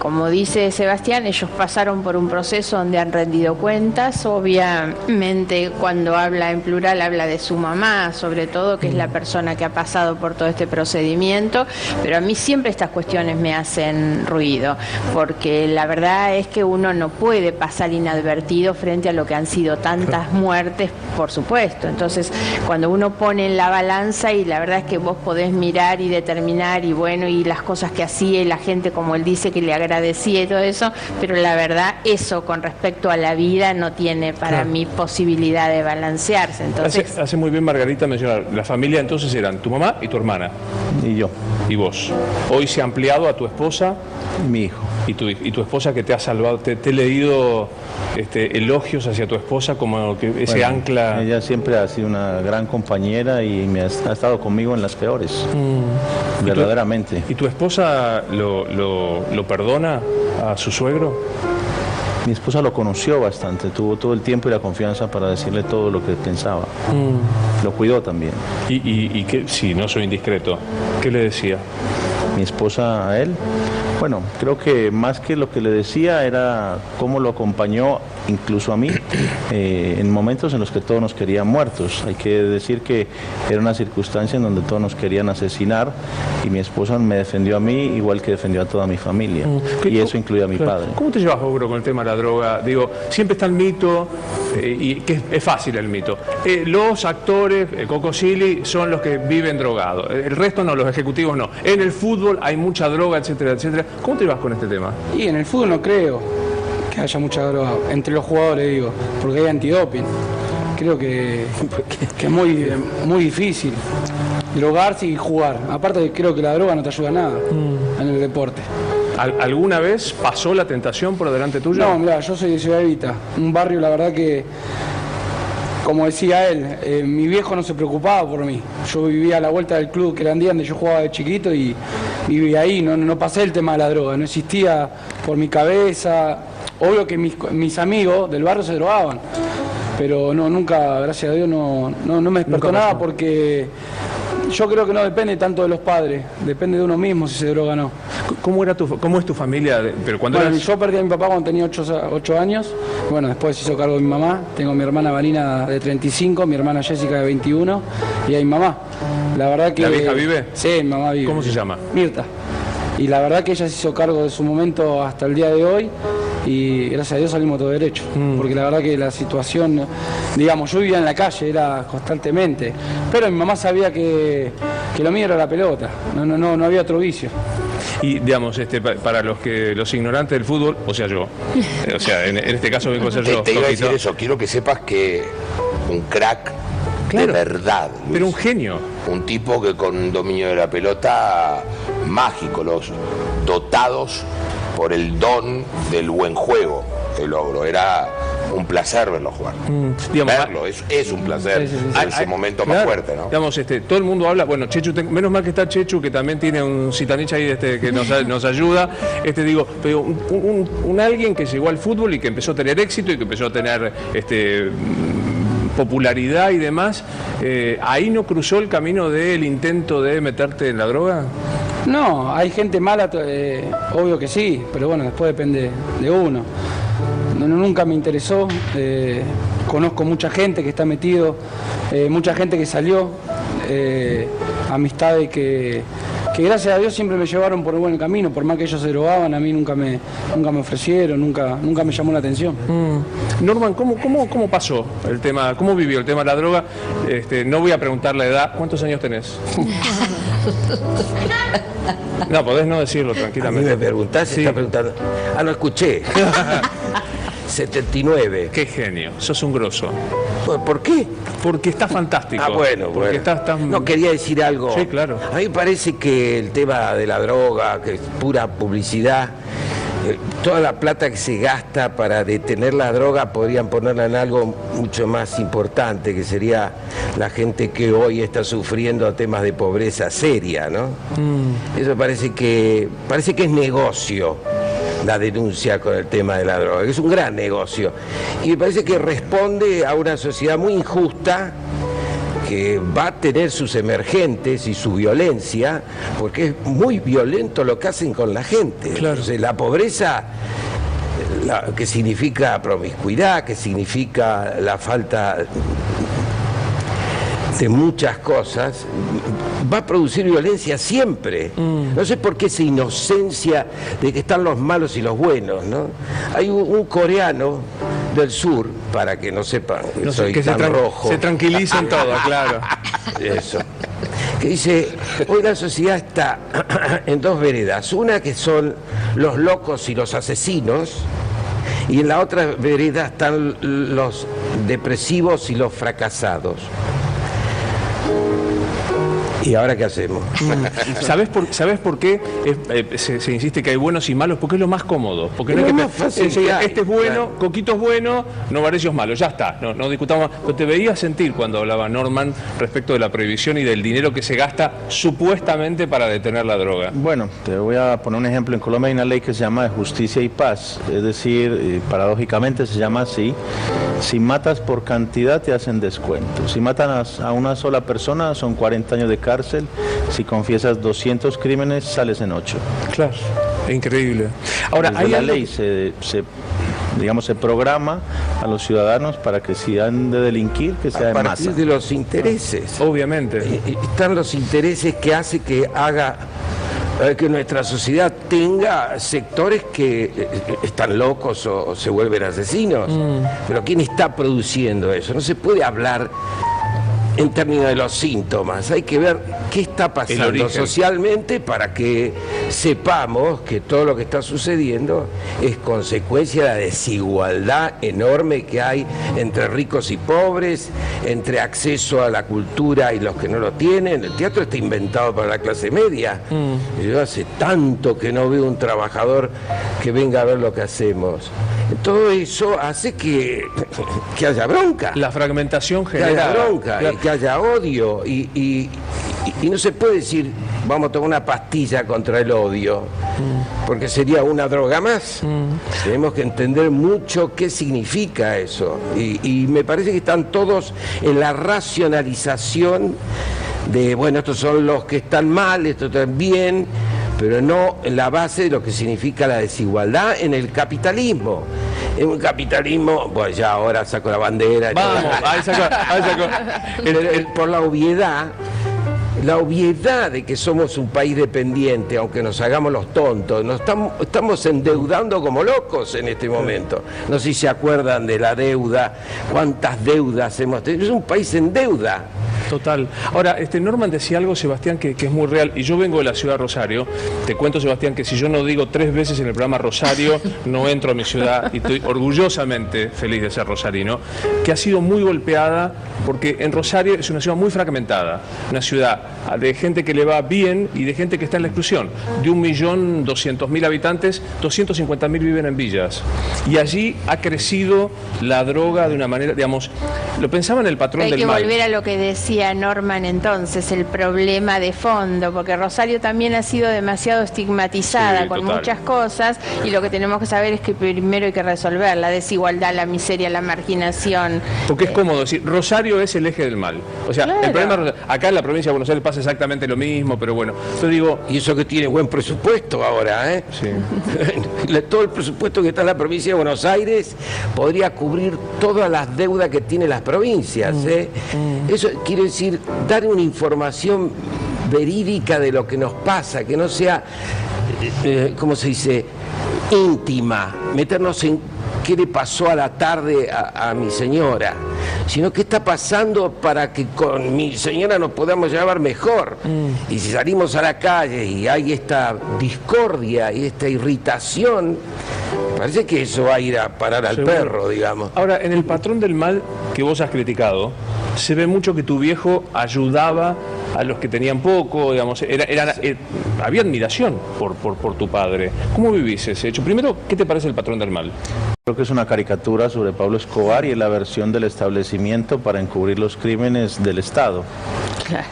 Como dice Sebastián, ellos pasaron por un proceso donde han rendido cuentas. Obviamente, cuando habla en plural, habla de su mamá, sobre todo, que es la persona que ha pasado por todo este procedimiento. Pero a mí siempre estas cuestiones me hacen ruido, porque la verdad es que uno no puede pasar inadvertido frente a lo que han sido tantas muertes, por supuesto. Entonces, cuando uno pone en la balanza, y la verdad es que vos podés mirar y determinar, y bueno, y las cosas que hacía, y la gente, como él dice, que le agradecía y todo eso, pero la verdad, eso con respecto a la vida no tiene para mí posibilidad de balancearse. Entonces, hace muy bien Margarita mencionar, la familia entonces eran tu mamá y tu hermana. Y yo. Y vos. Hoy se ha ampliado a tu esposa. Y mi hijo. Y tu esposa, que te ha salvado. Te he leído elogios hacia tu esposa como que ese ancla. Ella siempre ha sido una gran compañera y ha estado conmigo en las peores. Verdaderamente. ¿Y tu esposa lo perdona a su suegro? Mi esposa lo conoció bastante, tuvo todo el tiempo y la confianza para decirle todo lo que pensaba. Lo cuidó también. ¿Y qué? Si no soy indiscreto, ¿qué le decía? Mi esposa a él, bueno, creo que más que lo que le decía era cómo lo acompañó, incluso a mí, en momentos en los que todos nos querían muertos. Hay que decir que era una circunstancia en donde todos nos querían asesinar y mi esposa me defendió a mí igual que defendió a toda mi familia. Y eso incluye a mi padre. ¿Cómo te llevas, Ogro, con el tema de la droga? Digo, siempre está el mito, y que es fácil el mito. Los actores, Coco Silly, son los que viven drogados. El resto no, los ejecutivos no. En el fútbol hay mucha droga, etcétera, etcétera. ¿Cómo te llevas con este tema? Y en el fútbol no creo que haya mucha droga, entre los jugadores, digo, porque hay antidoping. Creo que es muy difícil drogarse y jugar. Aparte, creo que la droga no te ayuda a nada en el deporte. ¿Alguna vez pasó la tentación por delante tuyo? No, mirá, yo soy de Ciudad Evita, un barrio, la verdad que, como decía él, mi viejo no se preocupaba por mí. Yo vivía a la vuelta del club Querandía, donde yo jugaba de chiquito, y vivía ahí, no pasé el tema de la droga, no existía por mi cabeza. Obvio que mis amigos del barrio se drogaban, pero no, nunca, gracias a Dios, no me despertó nada, porque yo creo que no depende tanto de los padres, depende de uno mismo si se droga o no. ¿Cómo es tu familia? Pero cuando Bueno, eras... yo perdí a mi papá cuando tenía 8 años. Bueno, después se hizo cargo de mi mamá. Tengo a mi hermana Vanina de 35, mi hermana Jessica de 21 y a mi mamá. La verdad que... ¿La vieja vive? Sí, mi mamá vive. ¿Cómo se llama? Mirta. Y la verdad que ella se hizo cargo de su momento hasta el día de hoy y gracias a Dios salimos todo derecho. Porque la verdad que la situación, digamos, yo vivía en la calle, era constantemente, pero mi mamá sabía que lo mío era la pelota, no había otro vicio. Y digamos, para los ignorantes del fútbol, o sea yo, o sea, en este caso vengo a ser yo. Te iba a decir Coquito. eso, quiero que sepas que un crack Claro, de verdad, Luis. Pero un genio. Un tipo que con un dominio de la pelota mágico, los dotados por el don del buen juego, el logro. Era un placer verlo jugar. Digamos, verlo, es un placer. Sí, sí, sí. Es ese momento más claro, fuerte, ¿no? Digamos, todo el mundo habla, bueno, Chechu, menos mal que está Chechu, que también tiene un Zitanich ahí que nos ayuda. Pero un alguien que llegó al fútbol y que empezó a tener éxito y que empezó a tener popularidad y demás, ¿ahí no cruzó el camino del intento de meterte en la droga? No, hay gente mala, obvio que sí, pero bueno, después depende de uno. Nunca me interesó, conozco mucha gente que está metido, mucha gente que salió, amistades que gracias a Dios siempre me llevaron por el buen camino, por más que ellos se drogaban, a mí nunca me ofrecieron, nunca me llamó la atención. Norman, ¿cómo pasó el tema, cómo vivió el tema de la droga? No voy a preguntar la edad, ¿cuántos años tenés? No, podés no decirlo A mí tranquilamente. me preguntás, Sí. está preguntando. Ah, no escuché. 79. Qué genio, sos un grosso. ¿Por qué? Porque está fantástico. Ah, bueno, Porque bueno. estás... No, quería decir algo. Sí, claro. A mí me parece que el tema de la droga, que es pura publicidad, toda la plata que se gasta para detener la droga podrían ponerla en algo mucho más importante, que sería la gente que hoy está sufriendo temas de pobreza seria, ¿no? Eso parece que es negocio, la denuncia con el tema de la droga, que es un gran negocio. Y me parece que responde a una sociedad muy injusta, que va a tener sus emergentes y su violencia, porque es muy violento lo que hacen con la gente. Claro. Entonces, la pobreza, que significa promiscuidad, que significa la falta de muchas cosas, va a producir violencia siempre. No sé por qué esa inocencia de que están los malos y los buenos, ¿no? Hay un coreano del sur, para que no sepan que No sé, soy que tan rojo. se tranquilicen todos, claro. Eso. Que dice, hoy la sociedad está en dos veredas. Una que son los locos y los asesinos, y en la otra vereda están los depresivos y los fracasados. ¿Y ahora qué hacemos? ¿Sabés por qué se insiste que hay buenos y malos? Porque es lo más cómodo. Porque no Es hay lo que más fácil que hay, este es bueno, claro. Coquito es bueno, Novarecio es malo, ya está, no discutamos más. Pero te veías sentir cuando hablaba Norman respecto de la prohibición y del dinero que se gasta supuestamente para detener la droga. Bueno, te voy a poner un ejemplo. En Colombia hay una ley que se llama de justicia y paz, es decir, paradójicamente se llama así: si matas por cantidad te hacen descuento, si matan a una sola persona son 40 años de cárcel, si confiesas 200 crímenes sales en 8. Claro, es increíble. Ahora, Desde hay la algo ley se programa a los ciudadanos para que si han de delinquir, que sea A en partir masa. de los intereses. obviamente. Están los intereses que hace que que nuestra sociedad tenga sectores que están locos o se vuelven asesinos. Pero ¿quién está produciendo eso? No se puede hablar en términos de los síntomas, hay que ver qué está El pasando origen. socialmente para que sepamos que todo lo que está sucediendo es consecuencia de la desigualdad enorme que hay entre ricos y pobres, entre acceso a la cultura y los que no lo tienen. El teatro está inventado para la clase media. Yo hace tanto que no veo un trabajador que venga a ver lo que hacemos. Todo eso hace que haya bronca. La fragmentación Que haya genera... bronca, Claro. que haya odio y no se puede decir vamos a tomar una pastilla contra el odio, porque sería una droga más. Tenemos que entender mucho qué significa eso y me parece que están todos en la racionalización de, bueno, estos son los que están mal, estos están bien, pero no en la base de lo que significa la desigualdad en el capitalismo. En un capitalismo, pues ya ahora saco la bandera. Vamos, ahí sacó. Por la obviedad de que somos un país dependiente, aunque nos hagamos los tontos, nos estamos endeudando como locos en este momento. No sé si se acuerdan de la deuda, cuántas deudas hemos tenido. Es un país en deuda. Total. Ahora, Norman decía algo, Sebastián, que es muy real, y yo vengo de la ciudad de Rosario. Te cuento, Sebastián, que si yo no digo 3 veces en el programa Rosario, no entro a mi ciudad, y estoy orgullosamente feliz de ser rosarino, que ha sido muy golpeada, porque en Rosario es una ciudad muy fragmentada, una ciudad de gente que le va bien y de gente que está en la exclusión. De 1.200.000 habitantes, 250.000 viven en villas. Y allí ha crecido la droga de una manera, digamos, lo pensaba en el patrón del mal. Hay que volver a lo que decía Norman entonces, el problema de fondo, porque Rosario también ha sido demasiado estigmatizada, sí, con total. muchas cosas, y lo que tenemos que saber es que primero hay que resolver la desigualdad, la miseria, la marginación. Porque es cómodo decir, Rosario es el eje del mal. O sea, Claro. el problema, acá en la provincia de Buenos Aires pasa exactamente lo mismo, pero bueno, yo digo... Y eso que tiene buen presupuesto ahora, ¿eh? Sí. Todo el presupuesto que está en la provincia de Buenos Aires podría cubrir todas las deudas que tienen las provincias, ¿eh? Eso quiere decir dar una información verídica de lo que nos pasa, que no sea, ¿cómo se dice?, íntima, meternos en qué le pasó a la tarde a mi señora, sino qué está pasando para que con mi señora nos podamos llevar mejor. Y si salimos a la calle y hay esta discordia y esta irritación, me parece que eso va a ir a parar al Seguro. perro, digamos. Ahora, en el patrón del mal que vos has criticado, se ve mucho que tu viejo ayudaba a los que tenían poco, digamos, había admiración por tu padre. ¿Cómo vivís ese hecho? Primero, ¿qué te parece el patrón del mal? Creo que es una caricatura sobre Pablo Escobar y la versión del establecimiento para encubrir los crímenes del Estado. Claro.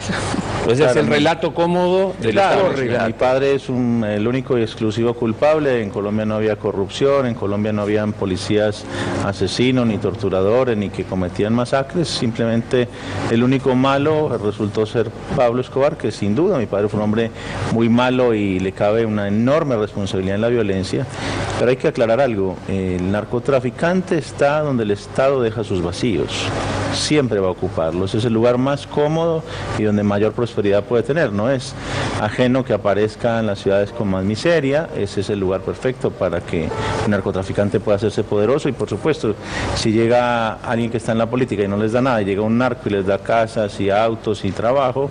Ese es el relato cómodo del Claro, Estado. mi padre es el único y exclusivo culpable. En Colombia no había corrupción, en Colombia no habían policías asesinos ni torturadores ni que cometían masacres. Simplemente el único malo resultó ser Pablo Escobar, que sin duda mi padre fue un hombre muy malo y le cabe una enorme responsabilidad en la violencia. Pero hay que aclarar algo, el narcotraficante está donde el Estado deja sus vacíos. Siempre va a ocuparlos, es el lugar más cómodo y donde mayor prosperidad puede tener, no es ajeno que aparezca en las ciudades con más miseria, ese es el lugar perfecto para que un narcotraficante pueda hacerse poderoso. Y por supuesto, si llega alguien que está en la política y no les da nada, y llega un narco y les da casas y autos y trabajo,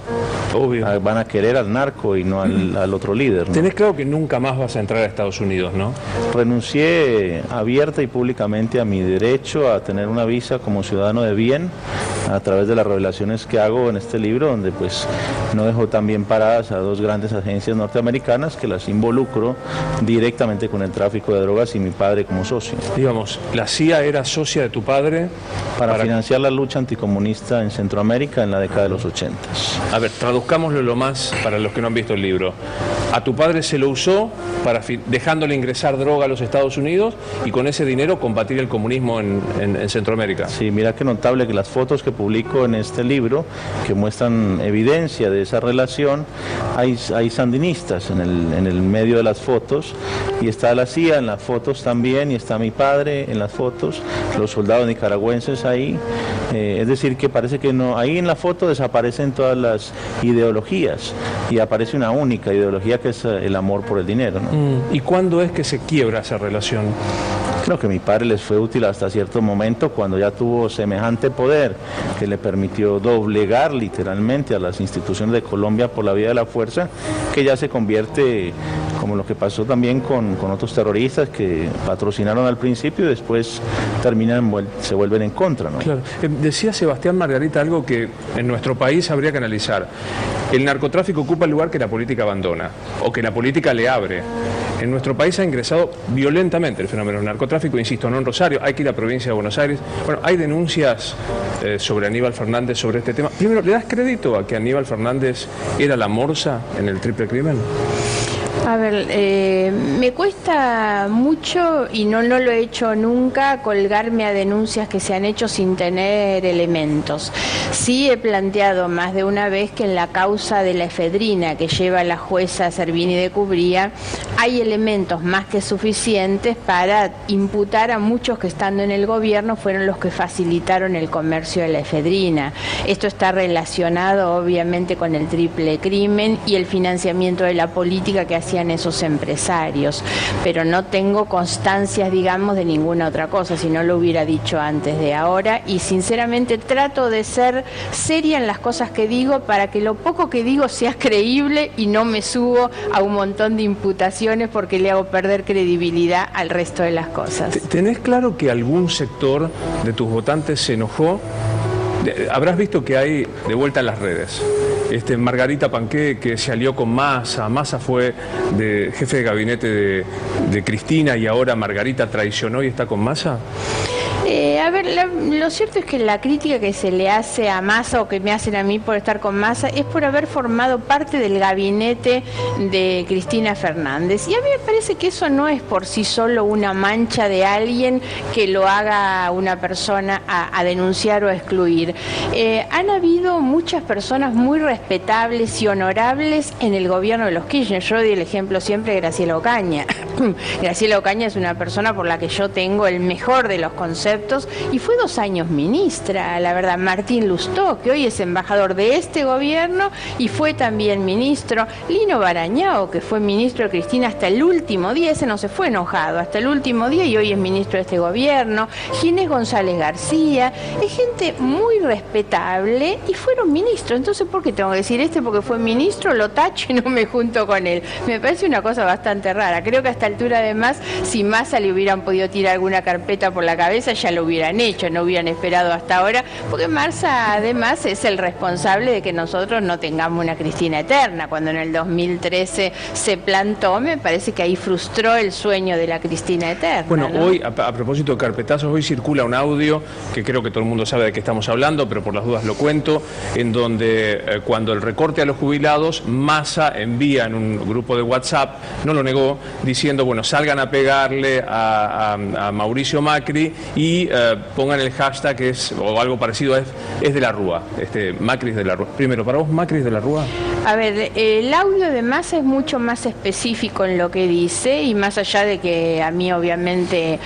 Obvio. van a querer al narco y no al otro líder, ¿no? Tenés claro que nunca más vas a entrar a Estados Unidos, ¿no? Renuncié abierta y públicamente a mi derecho a tener una visa como ciudadano de bien a través de las revelaciones que hago en este libro, donde pues no dejo también paradas a 2 grandes agencias norteamericanas que las involucro directamente con el tráfico de drogas y mi padre como socio. Digamos, la CIA era socia de tu padre Para financiar la lucha anticomunista en Centroamérica en la década de los 80. A ver, traduzcámoslo lo más para los que no han visto el libro. A tu padre se lo usó para dejándole ingresar droga a los Estados Unidos y con ese dinero combatir el comunismo en Centroamérica. Sí, mira qué notable que las fotos que publico en este libro, que muestran evidencia de esa relación, hay sandinistas en el medio de las fotos, y está la CIA en las fotos también, y está mi padre en las fotos, los soldados nicaragüenses ahí, es decir que parece que no, ahí en la foto desaparecen todas las ideologías y aparece una única ideología que es el amor por el dinero, ¿no? ¿Y cuándo es que se quiebra esa relación? Creo que mi padre les fue útil hasta cierto momento, cuando ya tuvo semejante poder que le permitió doblegar literalmente a las instituciones de Colombia por la vía de la fuerza, que ya se convierte como lo que pasó también con otros terroristas que patrocinaron al principio y después se vuelven en contra, ¿no? Claro. Decía Sebastián Margarita algo que en nuestro país habría que analizar. El narcotráfico ocupa el lugar que la política abandona o que la política le abre. En nuestro país ha ingresado violentamente el fenómeno del narcotráfico, insisto, no en Rosario, hay que ir a la provincia de Buenos Aires. Bueno, hay denuncias sobre Aníbal Fernández sobre este tema. Primero, ¿le das crédito a que Aníbal Fernández era la morsa en el triple crimen? A ver, me cuesta mucho, y no lo he hecho nunca, colgarme a denuncias que se han hecho sin tener elementos. Sí he planteado más de una vez que en la causa de la efedrina que lleva la jueza Servini de Cubría hay elementos más que suficientes para imputar a muchos que estando en el gobierno fueron los que facilitaron el comercio de la efedrina. Esto está relacionado obviamente con el triple crimen y el financiamiento de la política que hacían esos empresarios, pero no tengo constancias, digamos, de ninguna otra cosa, si no lo hubiera dicho antes de ahora, y sinceramente trato de ser seria en las cosas que digo para que lo poco que digo sea creíble y no me subo a un montón de imputaciones porque le hago perder credibilidad al resto de las cosas. ¿Tenés claro que algún sector de tus votantes se enojó? Habrás visto que hay de vuelta en las redes. Margarita Panqué, que se alió con Massa. Massa fue jefe de gabinete de Cristina y ahora Margarita traicionó y está con Massa. A ver, lo cierto es que la crítica que se le hace a Massa o que me hacen a mí por estar con Massa es por haber formado parte del gabinete de Cristina Fernández. Y a mí me parece que eso no es por sí solo una mancha de alguien que lo haga una persona a denunciar o a excluir. Han habido muchas personas muy respetables y honorables en el gobierno de los Kirchner. Yo doy el ejemplo siempre de Graciela Ocaña. Graciela Ocaña es una persona por la que yo tengo el mejor de los conceptos y fue 2 años ministra, la verdad. Martín Lustó, que hoy es embajador de este gobierno y fue también ministro. Lino Barañao, que fue ministro de Cristina hasta el último día, ese no se fue enojado, hasta el último día y hoy es ministro de este gobierno. Ginés González García, es gente muy respetable y fueron ministros. Entonces, ¿por qué tengo que decir porque fue ministro, lo tacho y no me junto con él? Me parece una cosa bastante rara. Creo que a esta altura, además, si Massa le hubieran podido tirar alguna carpeta por la cabeza, ya lo hubieran hecho, no hubieran esperado hasta ahora, porque Massa además es el responsable de que nosotros no tengamos una Cristina eterna. Cuando en el 2013 se plantó, me parece que ahí frustró el sueño de la Cristina eterna. Bueno, ¿no? Hoy, a propósito de carpetazos, hoy circula un audio que creo que todo el mundo sabe de qué estamos hablando, pero por las dudas lo cuento, en donde cuando el recorte a los jubilados, Massa envía en un grupo de WhatsApp, no lo negó, diciendo, bueno, salgan a pegarle a Mauricio Macri y pongan el hashtag o algo parecido, es de la Rúa, Macri es de la Rúa. Primero, ¿para vos Macri es de la Rúa? A ver, el audio de Massa es mucho más específico en lo que dice, y más allá de que a mí obviamente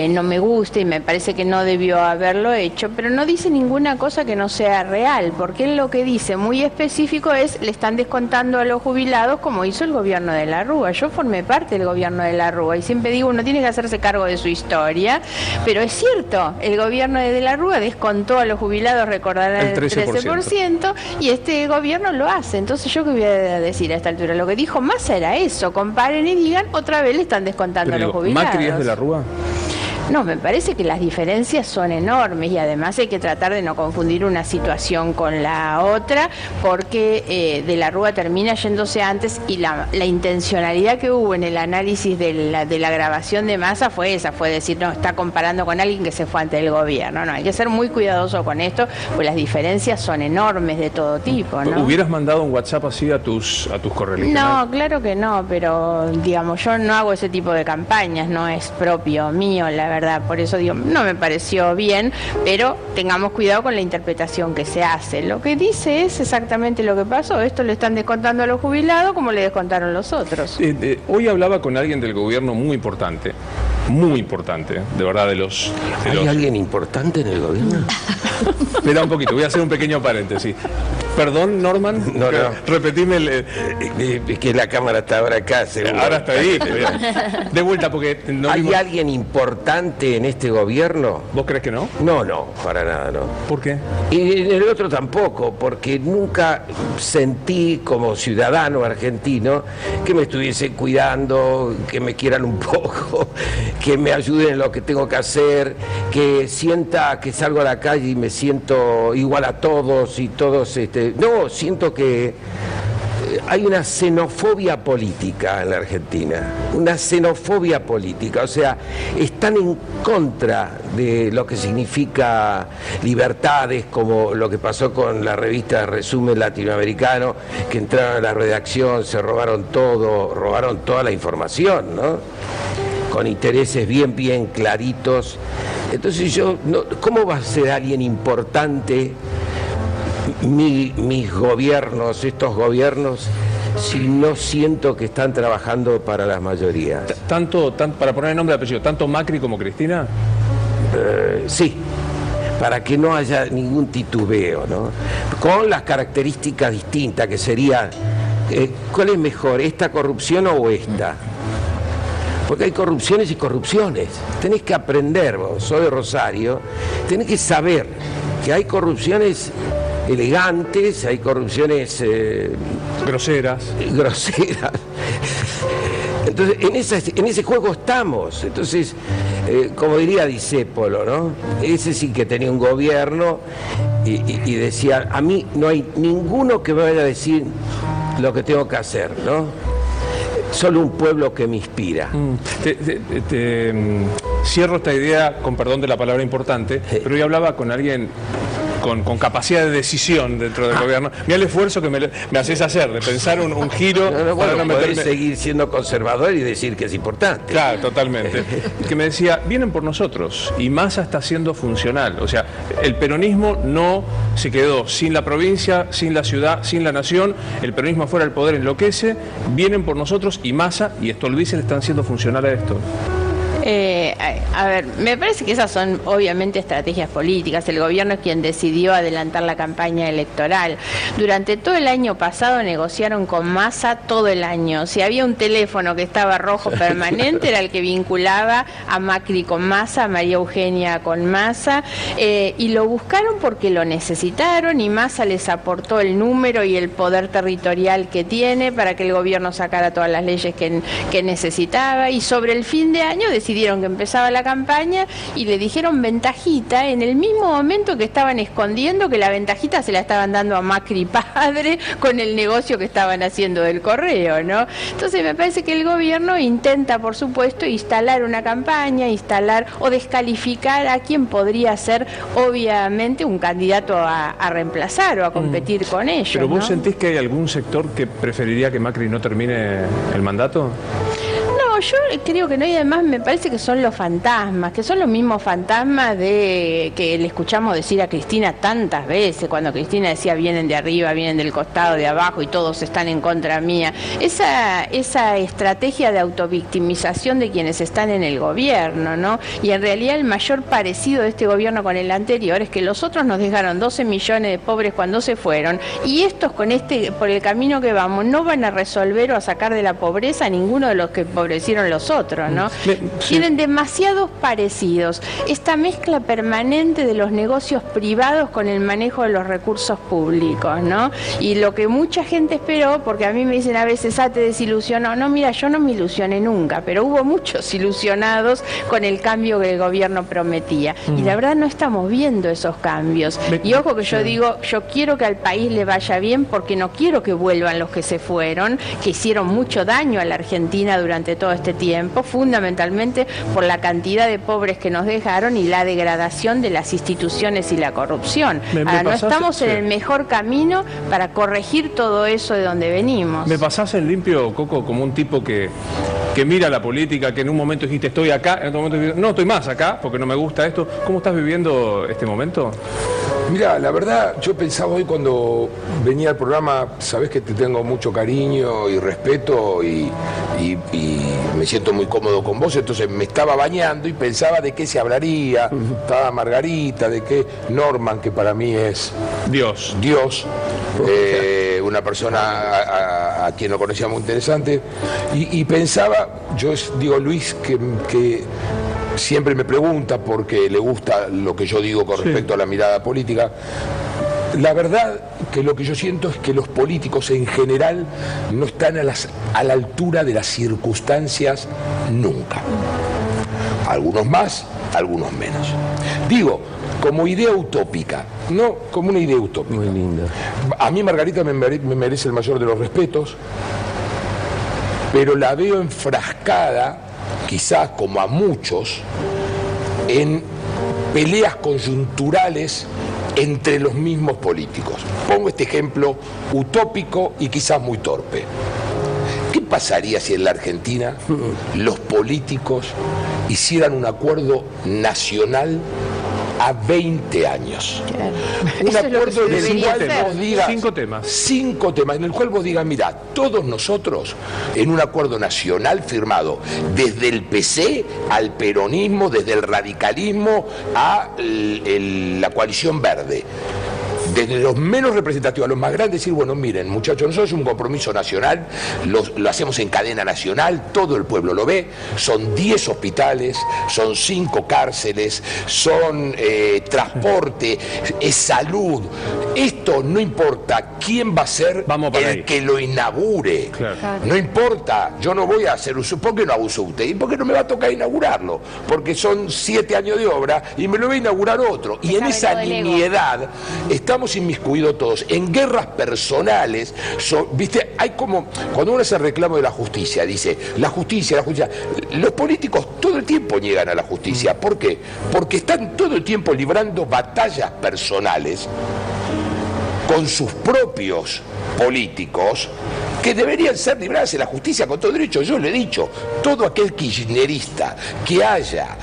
no me gusta y me parece que no debió haberlo hecho, pero no dice ninguna cosa que no sea real, porque él lo que dice muy específico es, le están descontando a los jubilados como hizo el gobierno de la Rúa. Yo formé parte del gobierno de la Rúa y siempre digo, uno tiene que hacerse cargo de su historia, pero es cierto, el gobierno de la Rúa descontó a los jubilados, recordarán, el 13%, y este gobierno lo hace. Entonces, ¿yo qué voy a decir a esta altura? Lo que dijo Massa era eso, comparen y digan, otra vez le están descontando a los jubilados. ¿Macri es de la Rúa? No, me parece que las diferencias son enormes y además hay que tratar de no confundir una situación con la otra, porque de la Rúa termina yéndose antes y la intencionalidad que hubo en el análisis de la grabación de Massa fue esa, fue decir, no, está comparando con alguien que se fue antes del gobierno. No, hay que ser muy cuidadoso con esto, pues las diferencias son enormes de todo tipo, ¿no? ¿Hubieras mandado un WhatsApp así a tus correligionarios? No, claro que no, pero digamos, yo no hago ese tipo de campañas, no es propio mío, la verdad. Por eso digo, no me pareció bien, pero tengamos cuidado con la interpretación que se hace. Lo que dice es exactamente lo que pasó. Esto le están descontando a los jubilados como le descontaron los otros. Hoy hablaba con alguien del gobierno muy importante, de verdad, ¿Hay alguien importante en el gobierno? Espera un poquito, voy a hacer un pequeño paréntesis. Perdón, Norman, no. Repetime que la cámara está ahora acá, seguro. Ahora está ahí. De vuelta, porque no ¿Hay vimos... alguien importante en este gobierno? ¿Vos crees que no? No, para nada, no. ¿Por qué? Y en el otro tampoco, porque nunca sentí como ciudadano argentino que me estuviesen cuidando, que me quieran un poco, que me ayuden en lo que tengo que hacer, que sienta que salgo a la calle y me siento igual a todos y todos... No, siento que hay una xenofobia política en la Argentina, una xenofobia política, o sea, están en contra de lo que significa libertades, como lo que pasó con la revista Resumen Latinoamericano, que entraron a la redacción, se robaron todo, robaron toda la información, ¿no? Con intereses bien claritos. Entonces ¿cómo va a ser alguien importante mis gobiernos, estos gobiernos, si no siento que están trabajando para las mayorías? Tanto, para poner el nombre de apellido, ¿tanto Macri como Cristina? Sí, para que no haya ningún titubeo, ¿no? Con las características distintas, que sería, ¿cuál es mejor, esta corrupción o esta? Porque hay corrupciones y corrupciones. Tenés que aprender, vos, soy de Rosario, tenés que saber que hay corrupciones elegantes, hay corrupciones groseras. Entonces, en ese juego estamos. Entonces, como diría Discépolo, ¿no? Ese sí que tenía un gobierno y decía, a mí no hay ninguno que me vaya a decir lo que tengo que hacer, ¿no? Solo un pueblo que me inspira. Cierro esta idea, con perdón de la palabra importante, pero yo hablaba con alguien con capacidad de decisión dentro del gobierno. Mira el esfuerzo que me haces hacer, de pensar un giro. Bueno, no podés seguir siendo conservador y decir que es importante. Claro, totalmente. Que me decía, vienen por nosotros, y Massa está siendo funcional. O sea, el peronismo no se quedó sin la provincia, sin la ciudad, sin la nación. El peronismo afuera del poder enloquece, vienen por nosotros, y Massa y Stolbizer están siendo funcional a esto. A ver, me parece que esas son obviamente estrategias políticas. El gobierno es quien decidió adelantar la campaña electoral. Durante todo el año pasado negociaron con Massa todo el año. Si había un teléfono que estaba rojo permanente, era el que vinculaba a Macri con Massa, a María Eugenia con Massa, y lo buscaron porque lo necesitaron, y Massa les aportó el número y el poder territorial que tiene para que el gobierno sacara todas las leyes que necesitaba, y sobre el fin de año decidieron que empezaba la campaña y le dijeron ventajita en el mismo momento que estaban escondiendo que la ventajita se la estaban dando a Macri padre con el negocio que estaban haciendo del correo, ¿no? Entonces me parece que el gobierno intenta, por supuesto, instalar una campaña, instalar o descalificar a quien podría ser obviamente un candidato a reemplazar o a competir con ellos. ¿Pero vos ¿no? sentís que hay algún sector que preferiría que Macri no termine el mandato? Yo creo que no, y además me parece que son los fantasmas, que son los mismos fantasmas de que le escuchamos decir a Cristina tantas veces, cuando Cristina decía vienen de arriba, vienen del costado, de abajo y todos están en contra mía. Esa estrategia de autovictimización de quienes están en el gobierno, ¿no? Y en realidad el mayor parecido de este gobierno con el anterior es que los otros nos dejaron 12 millones de pobres cuando se fueron, y estos por el camino que vamos no van a resolver o a sacar de la pobreza a ninguno de los que empobrecieron los otros, ¿no? Sí. Tienen demasiados parecidos. Esta mezcla permanente de los negocios privados con el manejo de los recursos públicos, ¿no? Y lo que mucha gente esperó, porque a mí me dicen a veces, te desilusionó. No, mira, yo no me ilusioné nunca, pero hubo muchos ilusionados con el cambio que el gobierno prometía. Y la verdad no estamos viendo esos cambios. Y ojo que yo digo, yo quiero que al país le vaya bien porque no quiero que vuelvan los que se fueron, que hicieron mucho daño a la Argentina durante todo este tiempo, fundamentalmente por la cantidad de pobres que nos dejaron y la degradación de las instituciones y la corrupción. Ahora, no estamos en el mejor camino para corregir todo eso de donde venimos. ¿Me pasás en limpio, Coco, como un tipo que mira la política, que en un momento dijiste estoy acá, en otro momento dijiste no, estoy más acá porque no me gusta esto? ¿Cómo estás viviendo este momento? Mira, la verdad, yo pensaba hoy cuando venía al programa, sabés que te tengo mucho cariño y respeto y me siento muy cómodo con vos, entonces me estaba bañando y pensaba de qué se hablaría. Estaba Margarita, de qué Norman, que para mí es Dios, una persona a quien lo conocía muy interesante, y pensaba, yo digo Luis, que siempre me pregunta porque le gusta lo que yo digo con respecto a la mirada política. La verdad que lo que yo siento es que los políticos en general no están a la altura de las circunstancias nunca. Algunos más, algunos menos. Digo, como idea utópica, no como una idea utópica. Muy linda. A mí Margarita me merece el mayor de los respetos, pero la veo enfrascada, quizás como a muchos, en peleas coyunturales entre los mismos políticos. Pongo este ejemplo utópico y quizás muy torpe. ¿Qué pasaría si en la Argentina los políticos hicieran un acuerdo nacional a 20 años? Un acuerdo en el cual vos digas 5 temas, en el cual vos digas, mira, todos nosotros en un acuerdo nacional firmado desde el PC al peronismo, desde el radicalismo a la coalición verde, desde los menos representativos a los más grandes, decir, bueno, miren, muchachos, nosotros es un compromiso nacional, lo hacemos en cadena nacional, todo el pueblo lo ve, son 10 hospitales, son 5 cárceles, son transporte, es salud. Esto no importa quién va a ser el que lo inaugure. Claro. No importa, yo no voy a hacer uso, ¿por qué no hago uso usted? ¿Y por qué no me va a tocar inaugurarlo? Porque son 7 años de obra y me lo va a inaugurar otro. Y en esa nimiedad estamos inmiscuidos todos en guerras personales. ¿Viste? Hay como, cuando uno hace reclamo de la justicia, dice, la justicia, los políticos todo el tiempo niegan a la justicia. ¿Por qué? Porque están todo el tiempo librando batallas personales con sus propios políticos que deberían ser libradas en la justicia con todo derecho. Yo le he dicho, todo aquel kirchnerista que haya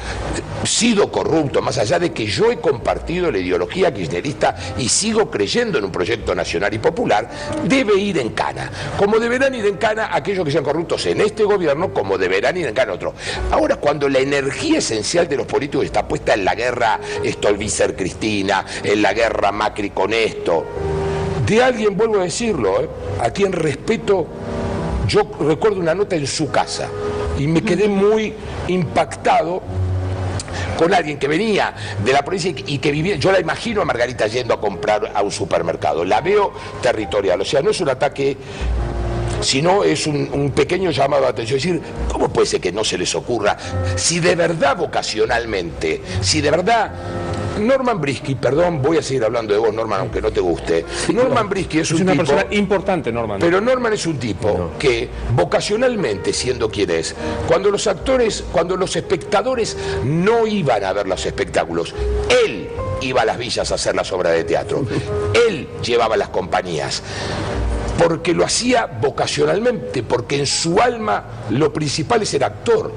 sido corrupto, más allá de que yo he compartido la ideología kirchnerista y sigo creyendo en un proyecto nacional y popular, debe ir en cana, como deberán ir en cana aquellos que sean corruptos en este gobierno, como deberán ir en cana otros. Ahora, cuando la energía esencial de los políticos está puesta en la guerra Stolbizer-Cristina, en la guerra Macri con esto, de alguien, vuelvo a decirlo, a quien respeto, yo recuerdo una nota en su casa y me quedé muy impactado con alguien que venía de la provincia y que vivía, yo la imagino a Margarita yendo a comprar a un supermercado, la veo territorial, o sea, no es un ataque, sino es un pequeño llamado de atención, es decir, ¿cómo puede ser que no se les ocurra, si de verdad vocacionalmente, si de verdad... Norman Brisky, perdón, voy a seguir hablando de vos, Norman, aunque no te guste. Norman Brisky es un una tipo, persona importante, Norman. Pero Norman es un tipo que vocacionalmente, siendo quien es, cuando los actores, cuando los espectadores no iban a ver los espectáculos, él iba a las villas a hacer las obras de teatro, él llevaba las compañías, porque lo hacía vocacionalmente, porque en su alma lo principal es ser actor.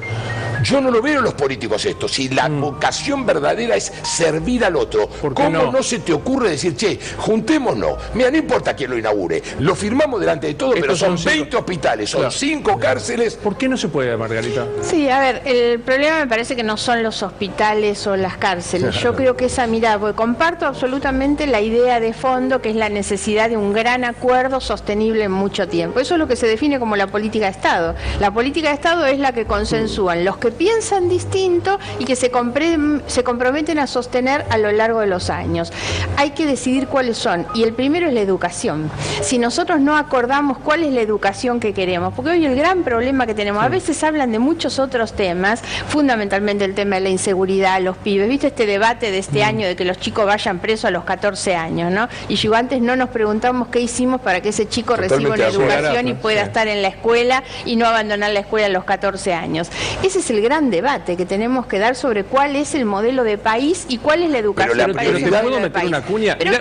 Yo no lo veo en los políticos esto. Si la vocación verdadera es servir al otro, ¿cómo no se te ocurre decir, che, juntémonos? Mira, no importa quién lo inaugure, lo firmamos delante de todo, pero son 20 hospitales, son 5 cárceles. ¿Por qué no se puede, Margarita? Sí, a ver, el problema me parece que no son los hospitales o las cárceles. Yo creo que esa mirada, porque comparto absolutamente la idea de fondo, que es la necesidad de un gran acuerdo sostenible en mucho tiempo. Eso es lo que se define como la política de Estado. La política de Estado es la que consensúan los que piensan distinto y que se comprometen a sostener a lo largo de los años. Hay que decidir cuáles son, y el primero es la educación. Si nosotros no acordamos cuál es la educación que queremos, porque hoy el gran problema que tenemos, a veces hablan de muchos otros temas, fundamentalmente el tema de la inseguridad, los pibes, ¿viste este debate de este año de que los chicos vayan presos a los 14 años, ¿no? Y yo antes no nos preguntamos qué hicimos para que ese chico reciba una educación y pueda estar en la escuela y no abandonar la escuela a los 14 años. Ese es el gran debate que tenemos que dar sobre cuál es el modelo de país y cuál es la educación. Pero te puedo meter una cuña. Pero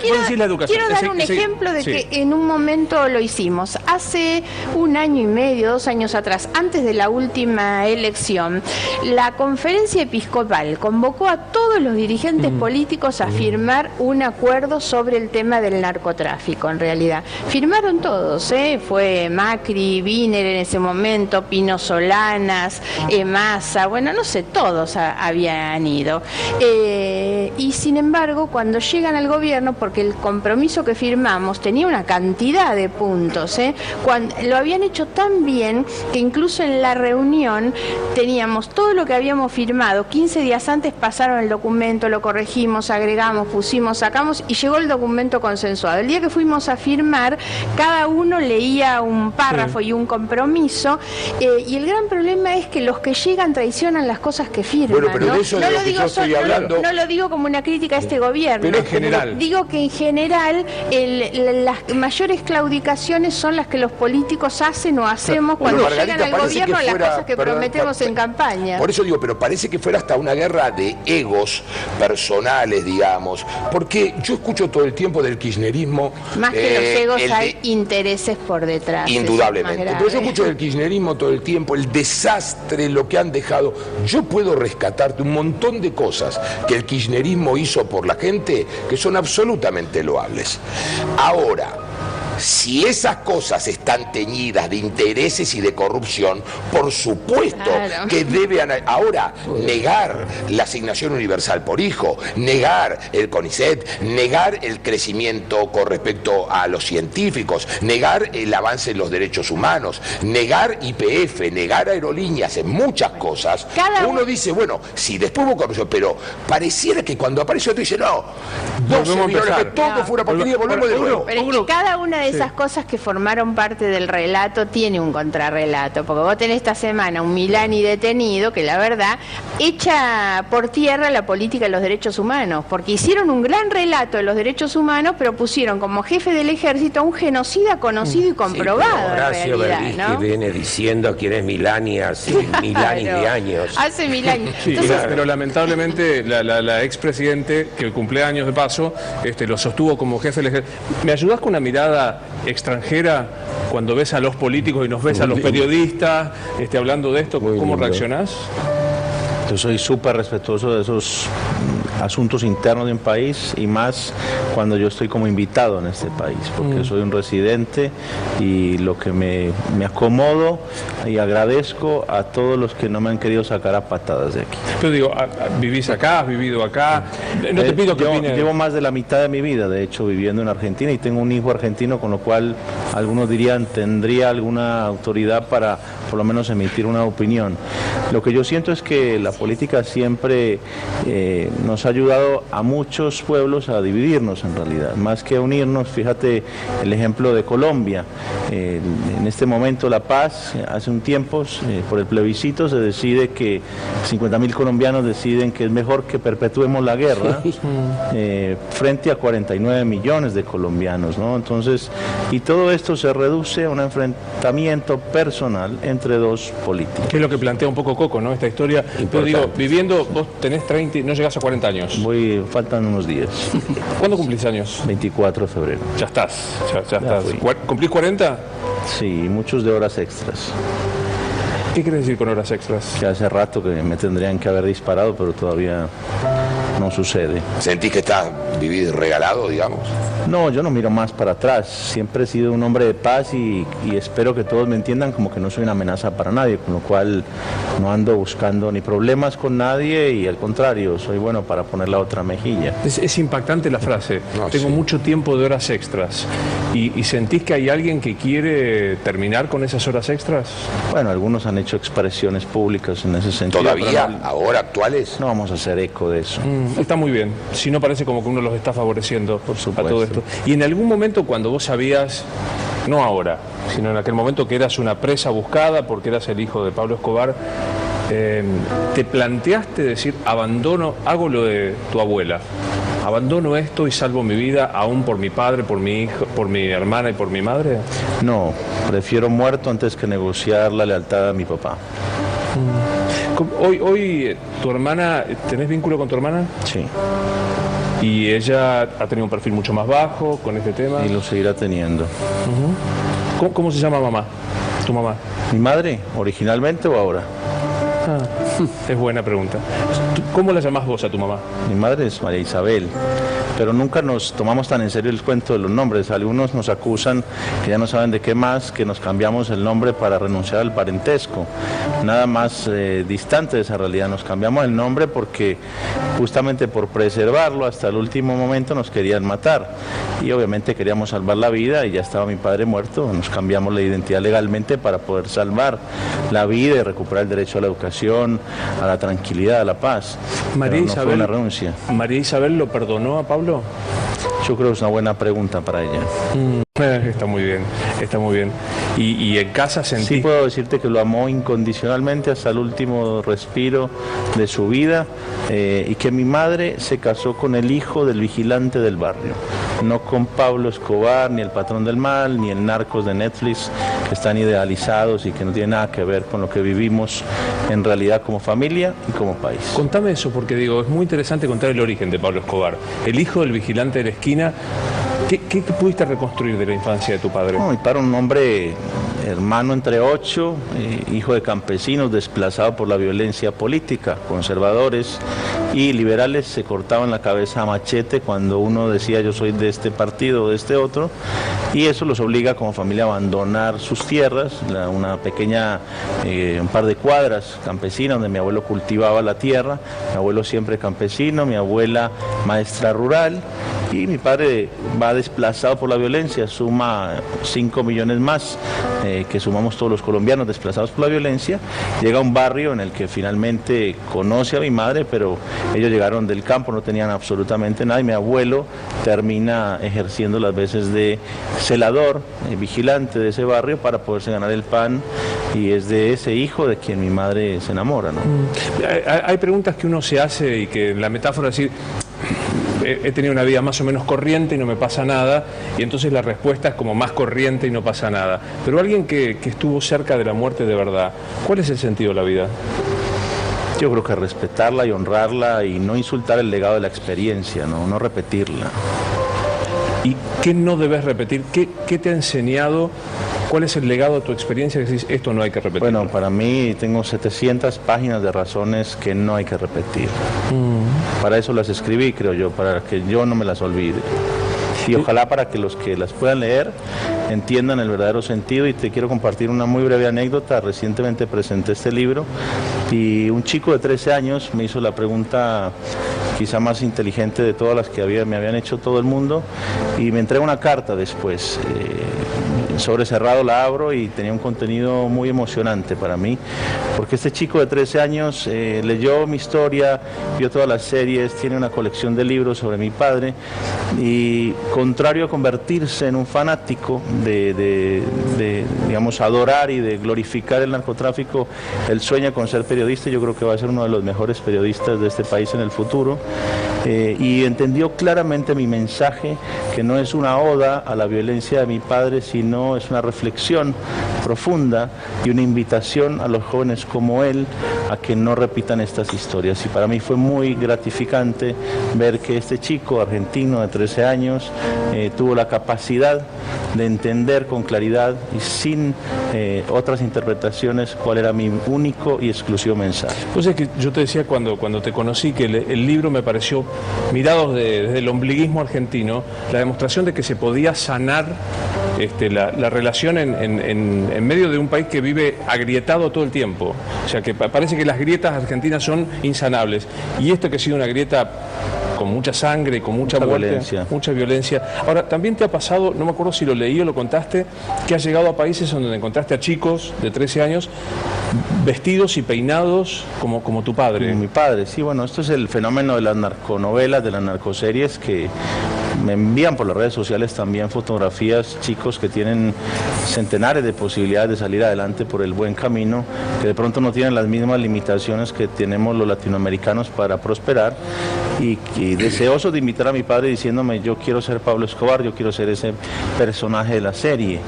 quiero dar un ejemplo de que en un momento lo hicimos. Hace 1 año y medio, 2 años atrás, antes de la última elección, la conferencia episcopal convocó a todos los dirigentes políticos a firmar un acuerdo sobre el tema del narcotráfico, en realidad. Firmaron todos, fue Macri, Wiener en ese momento, Pino Solanas, Massa, bueno, no sé, todos habían ido. Y sin embargo, cuando llegan al gobierno, porque el compromiso que firmamos tenía una cantidad de puntos, lo habían hecho tan bien que incluso en la reunión teníamos todo lo que habíamos firmado. 15 días antes pasaron el documento, lo corregimos, agregamos, pusimos, sacamos y llegó el documento consensuado. El día que fuimos a firmar, cada uno leía un párrafo y un compromiso, y el gran problema es que los que llegan traicionan las cosas que firman. Bueno, pero ¿no? de eso No de lo lo que digo yo estoy hablando. no lo digo como una crítica a este gobierno. Pero en general. Digo que en general las mayores claudicaciones son las que los políticos hacen o hacemos cuando Margarita, llegan al parece gobierno que las fuera- cosas que perdón, prometemos en campaña. Por eso digo, pero parece que fuera hasta una guerra de egos personales, digamos, porque yo escucho todo el tiempo del kirchnerismo. Más que los egos el de- hay intereses por detrás. eso es más Indudablemente. grave. Pero yo escucho del kirchnerismo todo el tiempo, el desastre, lo que han dejado. Yo puedo rescatarte un montón de cosas que el kirchnerismo hizo por la gente que son absolutamente loables. Ahora, si esas cosas están teñidas de intereses y de corrupción, por supuesto Claro. que ahora negar la asignación universal por hijo, negar el CONICET, negar el crecimiento con respecto a los científicos, negar el avance en los derechos humanos, negar YPF, negar aerolíneas, en muchas cosas. Uno dice, bueno, si después hubo corrupción, pero pareciera que cuando aparece otro dice, no, 12 Volvemos a millones, que empezar. todo fue una porquería, volvemos de nuevo. Pero es que cada una de esas cosas que formaron parte del relato tiene un contrarrelato, porque vos tenés esta semana un Milani detenido que la verdad echa por tierra la política de los derechos humanos, porque hicieron un gran relato de los derechos humanos, pero pusieron como jefe del ejército a un genocida conocido y comprobado en Horacio realidad, Berbisky ¿no? viene diciendo quién es Milani hace mil años de años. Hace 1000 años. Sí, Entonces, pero lamentablemente la expresidente, que cumple años de paso, lo sostuvo como jefe del ejército. ¿Me ayudás con una mirada extranjera cuando ves a los políticos y nos ves a los periodistas hablando de esto? ¿Cómo reaccionás? Yo soy súper respetuoso de esos asuntos internos de un país y más cuando yo estoy como invitado en este país, porque soy un residente y lo que me acomodo y agradezco a todos los que no me han querido sacar a patadas de aquí. Pero digo, ¿vivís acá? ¿Has vivido acá? No te pido que opines. Llevo más de la mitad de mi vida, de hecho, viviendo en Argentina y tengo un hijo argentino, con lo cual algunos dirían tendría alguna autoridad para por lo menos emitir una opinión. Lo que yo siento es que la política siempre nos ha ayudado a muchos pueblos a dividirnos en realidad, más que a unirnos. Fíjate el ejemplo de Colombia. En este momento La Paz, hace un tiempo, por el plebiscito se decide que 50.000 colombianos deciden que es mejor que perpetuemos la guerra frente a 49 millones de colombianos, ¿no? Entonces, y todo esto se reduce a un enfrentamiento personal entre dos políticos. Que es lo que plantea un poco Coco, ¿no? Esta historia. Pero digo, viviendo, vos tenés 30, no llegás a 40 años. Faltan unos días. ¿Cuándo cumplís años? 24 de febrero. Ya estás, ya estás. fui. ¿Cumplís 40? Sí, muchos de horas extras. ¿Qué quieres decir con horas extras? Que hace rato que me tendrían que haber disparado, pero todavía no sucede. ¿Sentís que estás vivido y regalado, digamos? No, yo no miro más para atrás. Siempre he sido un hombre de paz y espero que todos me entiendan como que no soy una amenaza para nadie, con lo cual no ando buscando ni problemas con nadie y al contrario, soy bueno para poner la otra mejilla. Es impactante la frase. Tengo mucho tiempo de horas extras. ¿Y sentís que hay alguien que quiere terminar con esas horas extras? Bueno, algunos han hecho expresiones públicas en ese sentido. ¿Todavía? pero ¿Ahora? ¿Actuales? No vamos a hacer eco de eso. Está muy bien. Si no parece como que uno los está favoreciendo Por a supuesto. todo esto. Y en algún momento cuando vos sabías, no ahora, sino en aquel momento que eras una presa buscada porque eras el hijo de Pablo Escobar, ¿te planteaste decir, abandono, hago lo de tu abuela? ¿Abandono esto y salvo mi vida aún por mi padre, por mi hijo, por mi hermana y por mi madre? No, prefiero muerto antes que negociar la lealtad a mi papá. Hoy tu hermana, ¿tenés vínculo con tu hermana? Sí. Y ella ha tenido un perfil mucho más bajo con este tema. Y lo seguirá teniendo. ¿Cómo se llama mamá? ¿Tu mamá? ¿Mi madre? ¿Originalmente o ahora? Es buena pregunta. ¿Cómo la llamás vos a tu mamá? Mi madre es María Isabel, pero nunca nos tomamos tan en serio el cuento de los nombres. Algunos nos acusan que ya no saben de qué más, que nos cambiamos el nombre para renunciar al parentesco. Nada más distante de esa realidad. Nos cambiamos el nombre porque justamente por preservarlo hasta el último momento nos querían matar. Y obviamente queríamos salvar la vida y ya estaba mi padre muerto. Nos cambiamos la identidad legalmente para poder salvar la vida y recuperar el derecho a la educación, a la tranquilidad, a la paz. María Pero no Isabel, fue una renuncia. ¿María Isabel lo perdonó a Pablo? Yo creo que es una buena pregunta para ella. Está muy bien, está muy bien. ¿Y en casa sentí? Sí puedo decirte que lo amó incondicionalmente hasta el último respiro de su vida, y que mi madre se casó con el hijo del vigilante del barrio, no con Pablo Escobar, ni el patrón del mal, ni el Narcos de Netflix, que están idealizados y que no tienen nada que ver con lo que vivimos en realidad como familia y como país. Contame eso, porque digo, es muy interesante contar el origen de Pablo Escobar, el hijo del vigilante de la esquina. ¿Qué pudiste reconstruir de la infancia de tu padre? No, mi padre, un hombre hermano entre 8, hijo de campesinos, desplazado por la violencia política, conservadores y liberales se cortaban la cabeza a machete cuando uno decía yo soy de este partido o de este otro, y eso los obliga como familia a abandonar sus tierras, una pequeña, un par de cuadras campesinas donde mi abuelo cultivaba la tierra, mi abuelo siempre campesino, mi abuela maestra rural, y mi padre va desplazado por la violencia, suma 5 millones más que sumamos todos los colombianos desplazados por la violencia, llega a un barrio en el que finalmente conoce a mi madre, pero ellos llegaron del campo, no tenían absolutamente nada, y mi abuelo termina ejerciendo las veces de celador, vigilante de ese barrio para poderse ganar el pan, y es de ese hijo de quien mi madre se enamora, ¿no? Hay preguntas que uno se hace y que la metáfora es decir, he tenido una vida más o menos corriente y no me pasa nada, y entonces la respuesta es como más corriente y no pasa nada. Pero alguien que estuvo cerca de la muerte de verdad, ¿cuál es el sentido de la vida? Yo creo que respetarla y honrarla y no insultar el legado de la experiencia, no repetirla. ¿Y qué no debes repetir? ¿Qué te ha enseñado? ¿Cuál es el legado de tu experiencia que decís, esto no hay que repetir? Bueno, para mí tengo 700 páginas de razones que no hay que repetir. Para eso las escribí, creo yo, para que yo no me las olvide. Y ojalá para que los que las puedan leer entiendan el verdadero sentido. Y te quiero compartir una muy breve anécdota. Recientemente presenté este libro y un chico de 13 años me hizo la pregunta quizá más inteligente de todas las que me habían hecho todo el mundo, y me entrega una carta después. Sobre cerrado la abro y tenía un contenido muy emocionante para mí, porque este chico de 13 años leyó mi historia, vio todas las series, tiene una colección de libros sobre mi padre, y contrario a convertirse en un fanático digamos, adorar y de glorificar el narcotráfico, él sueña con ser periodista. Yo creo que va a ser uno de los mejores periodistas de este país en el futuro, y entendió claramente mi mensaje, que no es una oda a la violencia de mi padre, sino es una reflexión profunda y una invitación a los jóvenes como él a que no repitan estas historias. Y para mí fue muy gratificante ver que este chico argentino de 13 años tuvo la capacidad de entender con claridad y sin otras interpretaciones cuál era mi único y exclusivo mensaje. Pues es que yo te decía cuando te conocí que el libro me pareció, mirado desde el ombliguismo argentino, la demostración de que se podía sanar la relación en medio de un país que vive agrietado todo el tiempo. O sea, que parece que las grietas argentinas son insanables. Y esto que ha sido una grieta con mucha sangre, con mucha muerte, violencia. Mucha violencia. Ahora, también te ha pasado, no me acuerdo si lo leí o lo contaste, que has llegado a países donde encontraste a chicos de 13 años vestidos y peinados como tu padre. Como mi padre, sí, bueno, esto es el fenómeno de las narconovelas, de las narcoseries, que me envían por las redes sociales también fotografías, chicos que tienen centenares de posibilidades de salir adelante por el buen camino, que de pronto no tienen las mismas limitaciones que tenemos los latinoamericanos para prosperar, y deseoso de invitar a mi padre diciéndome, yo quiero ser Pablo Escobar, yo quiero ser ese personaje de la serie.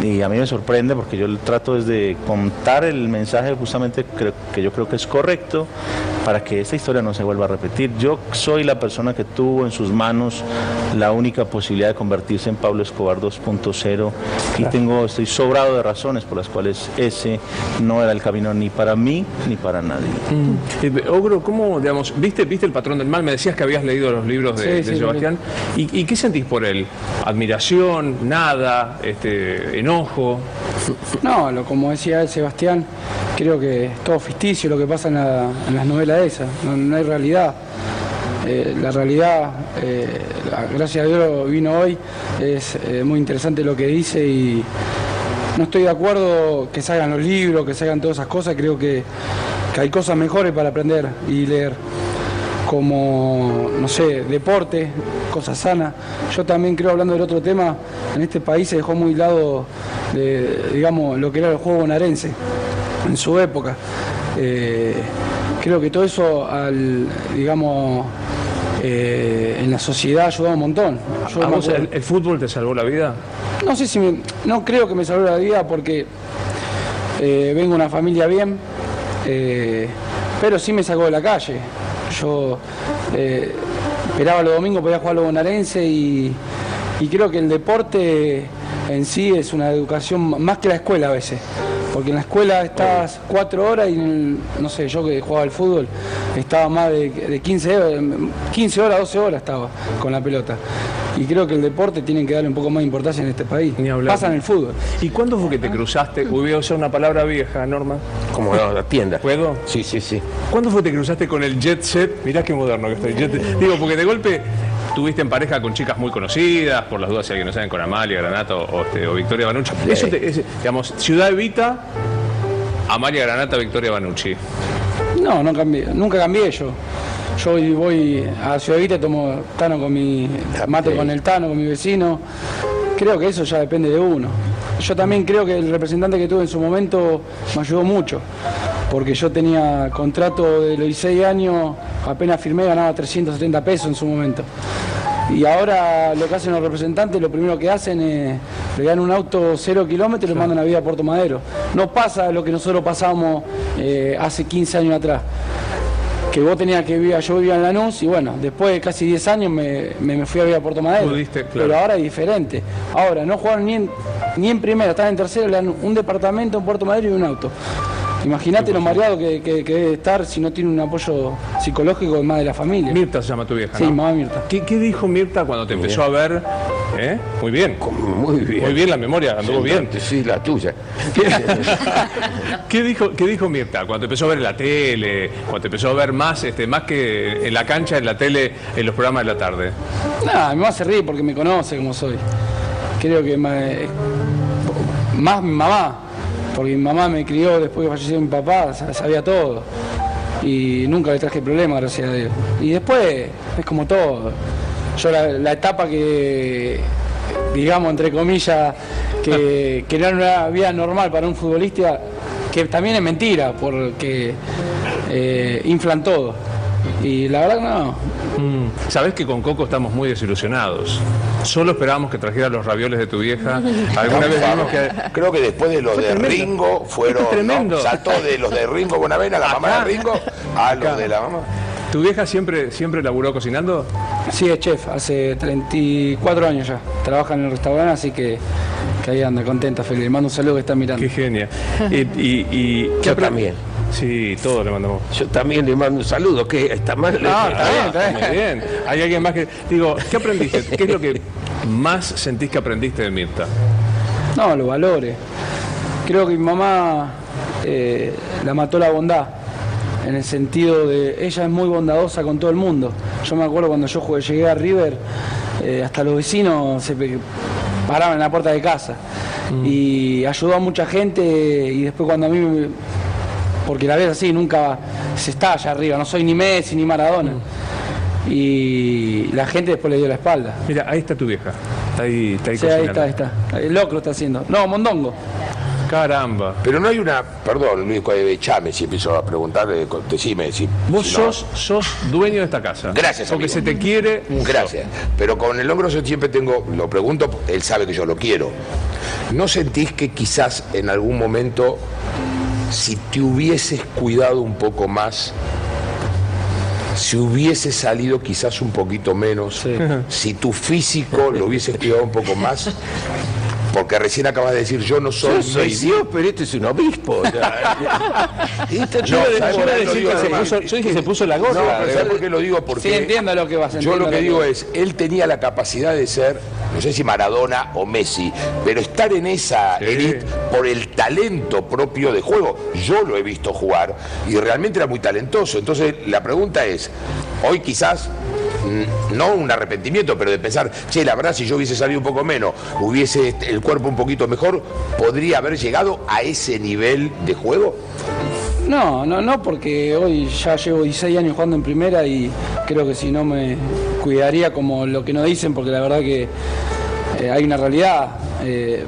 Y a mí me sorprende porque yo trato desde contar el mensaje justamente que yo creo que es correcto para que esta historia no se vuelva a repetir. Yo soy la persona que tuvo en sus manos la única posibilidad de convertirse en Pablo Escobar 2.0, y estoy sobrado de razones por las cuales ese no era el camino ni para mí ni para nadie. Ogro, ¿cómo, digamos, viste El patrón del mal? Me decías que habías leído los libros de Sebastián. ¿Y qué sentís por él? ¿Admiración? ¿Nada? ¿Enojo? No, como decía él, Sebastián, creo que es todo ficticio lo que pasa en las novelas esas, no hay realidad. La realidad, gracias a Dios vino hoy, es muy interesante lo que dice, y no estoy de acuerdo que salgan los libros, que salgan todas esas cosas. Creo que hay cosas mejores para aprender y leer. como, no sé, deporte, cosas sanas. Yo también creo, hablando del otro tema, en este país se dejó muy lado, digamos, lo que era el juego bonaerense en su época. Creo que todo eso, digamos, en la sociedad ayudó un montón. ¿A vos el fútbol te salvó la vida? No sé si no creo que me salvó la vida porque vengo de una familia bien, pero sí me sacó de la calle. Yo esperaba los domingos, podía jugar a los bonaerenses y creo que el deporte en sí es una educación más que la escuela a veces. Porque en la escuela estás 4 horas y, no sé, yo que jugaba al fútbol, estaba más de 15 horas, 12 horas estaba con la pelota. Y creo que el deporte tiene que darle un poco más de importancia en este país. Ni hablar. Pasa en el fútbol. ¿Y cuándo fue que te cruzaste? Voy a usar una palabra vieja, Norma. Como la tienda. ¿Puedo? Sí, sí, sí. ¿Cuándo fue que te cruzaste con el jet set? Mirá qué moderno que estoy. Digo, porque de golpe tuviste en pareja con chicas muy conocidas, por las dudas si alguien no saben, con Amalia Granata o Victoria Banucci. Eso digamos, Ciudad Evita, Amalia Granata, Victoria Banucci. No, no cambié, nunca cambié yo. Yo voy a Ciudad Evita, tomo Tano con mato con el Tano, con mi vecino. Creo que eso ya depende de uno. Yo también creo que el representante que tuve en su momento me ayudó mucho, porque yo tenía contrato de los 16 años, apenas firmé, ganaba 370 pesos en su momento. Y ahora lo que hacen los representantes, lo primero que hacen es le dan un auto 0 kilómetros y lo mandan a vivir a Puerto Madero. No pasa lo que nosotros pasamos hace 15 años atrás, que vos tenías que vivir, yo vivía en Lanús y bueno, después de casi 10 años me fui a vivir a Puerto Madero. Claro. Pero ahora es diferente. Ahora no jugaron ni en primera, están en tercera, le dan un departamento en Puerto Madero y un auto. Imagínate lo mareado que debe estar si no tiene un apoyo psicológico más de la familia. Mirta se llama tu vieja, ¿no? Sí, mamá Mirta. ¿Qué dijo Mirta cuando te empezó a ver? Muy bien. Muy bien. Muy bien la memoria, anduvo bien. Sí, la tuya. ¿Qué dijo Mirta cuando te empezó a ver en la tele, cuando te empezó a ver más que en la cancha, en la tele, en los programas de la tarde? Nada, mi mamá se ríe porque me conoce como soy. Creo que más mi mamá, porque mi mamá me crió después que falleció mi papá, sabía todo. Y nunca le traje problemas, gracias a Dios. Y después es como todo. Yo la etapa que, digamos, entre comillas, que no era una vida normal para un futbolista, que también es mentira, porque inflan todo. Y la verdad no. Sabés que con Coco estamos muy desilusionados. Solo esperábamos que trajera los ravioles de tu vieja. Alguna vez vimos que... Creo que después de los de Ringo fueron... Tremendo. ¿no? Saltó de los de Ringo Bonavena, la mamá de Ringo, a los de la mamá. ¿Tu vieja siempre laburó cocinando? Sí, es chef, hace 34 años ya. Trabaja en el restaurante, así que ahí anda, contenta, feliz. Le mando un saludo que está mirando. Qué genia. Yo también. Sí, todos le mandamos. Yo también le mando un saludo. ¿Qué? ¿Está mal? No, está bien. Muy bien. Hay alguien más que... Digo, ¿qué aprendiste? ¿Qué es lo que más sentís que aprendiste de Mirta? No, los valores. Creo que mi mamá la mató la bondad, en el sentido de... Ella es muy bondadosa con todo el mundo. Yo me acuerdo cuando yo llegué a River, hasta los vecinos se paraban en la puerta de casa. Y ayudó a mucha gente y después cuando a mí... Porque la ves así, nunca se está allá arriba, no soy ni Messi ni Maradona. Y la gente después le dio la espalda. Mira, ahí está tu vieja. Está ahí Sí, cocinando. ahí está. El locro está haciendo. No, mondongo. Caramba. Pero no hay una... Perdón, Luis, echame si empiezo a preguntar, decime si... Vos si no. sos dueño de esta casa. Gracias, Porque amigo. se te quiere mucho. Gracias. Pero con el hombro yo siempre lo pregunto, él sabe que yo lo quiero. ¿No sentís que quizás en algún momento, si te hubieses cuidado un poco más, si hubieses salido quizás un poquito menos, si tu físico lo hubieses cuidado un poco más? Porque recién acabas de decir, yo no soy... Yo soy Messi. Dios, pero este es un obispo. Yo dije que se puso la gorra. No, pero ¿sabes por qué lo digo? Porque Sí, entiendo lo que vas a yo lo que entiendo digo lo que- es, él tenía la capacidad de ser, no sé si Maradona o Messi, pero estar en esa elite por el talento propio de juego. Yo lo he visto jugar y realmente era muy talentoso. Entonces la pregunta es, hoy quizás... No un arrepentimiento, pero de pensar, che, la verdad, si yo hubiese salido un poco menos, hubiese el cuerpo un poquito mejor, ¿podría haber llegado a ese nivel de juego? No, porque hoy ya llevo 16 años jugando en primera y creo que si no me cuidaría como lo que nos dicen, porque la verdad que hay una realidad.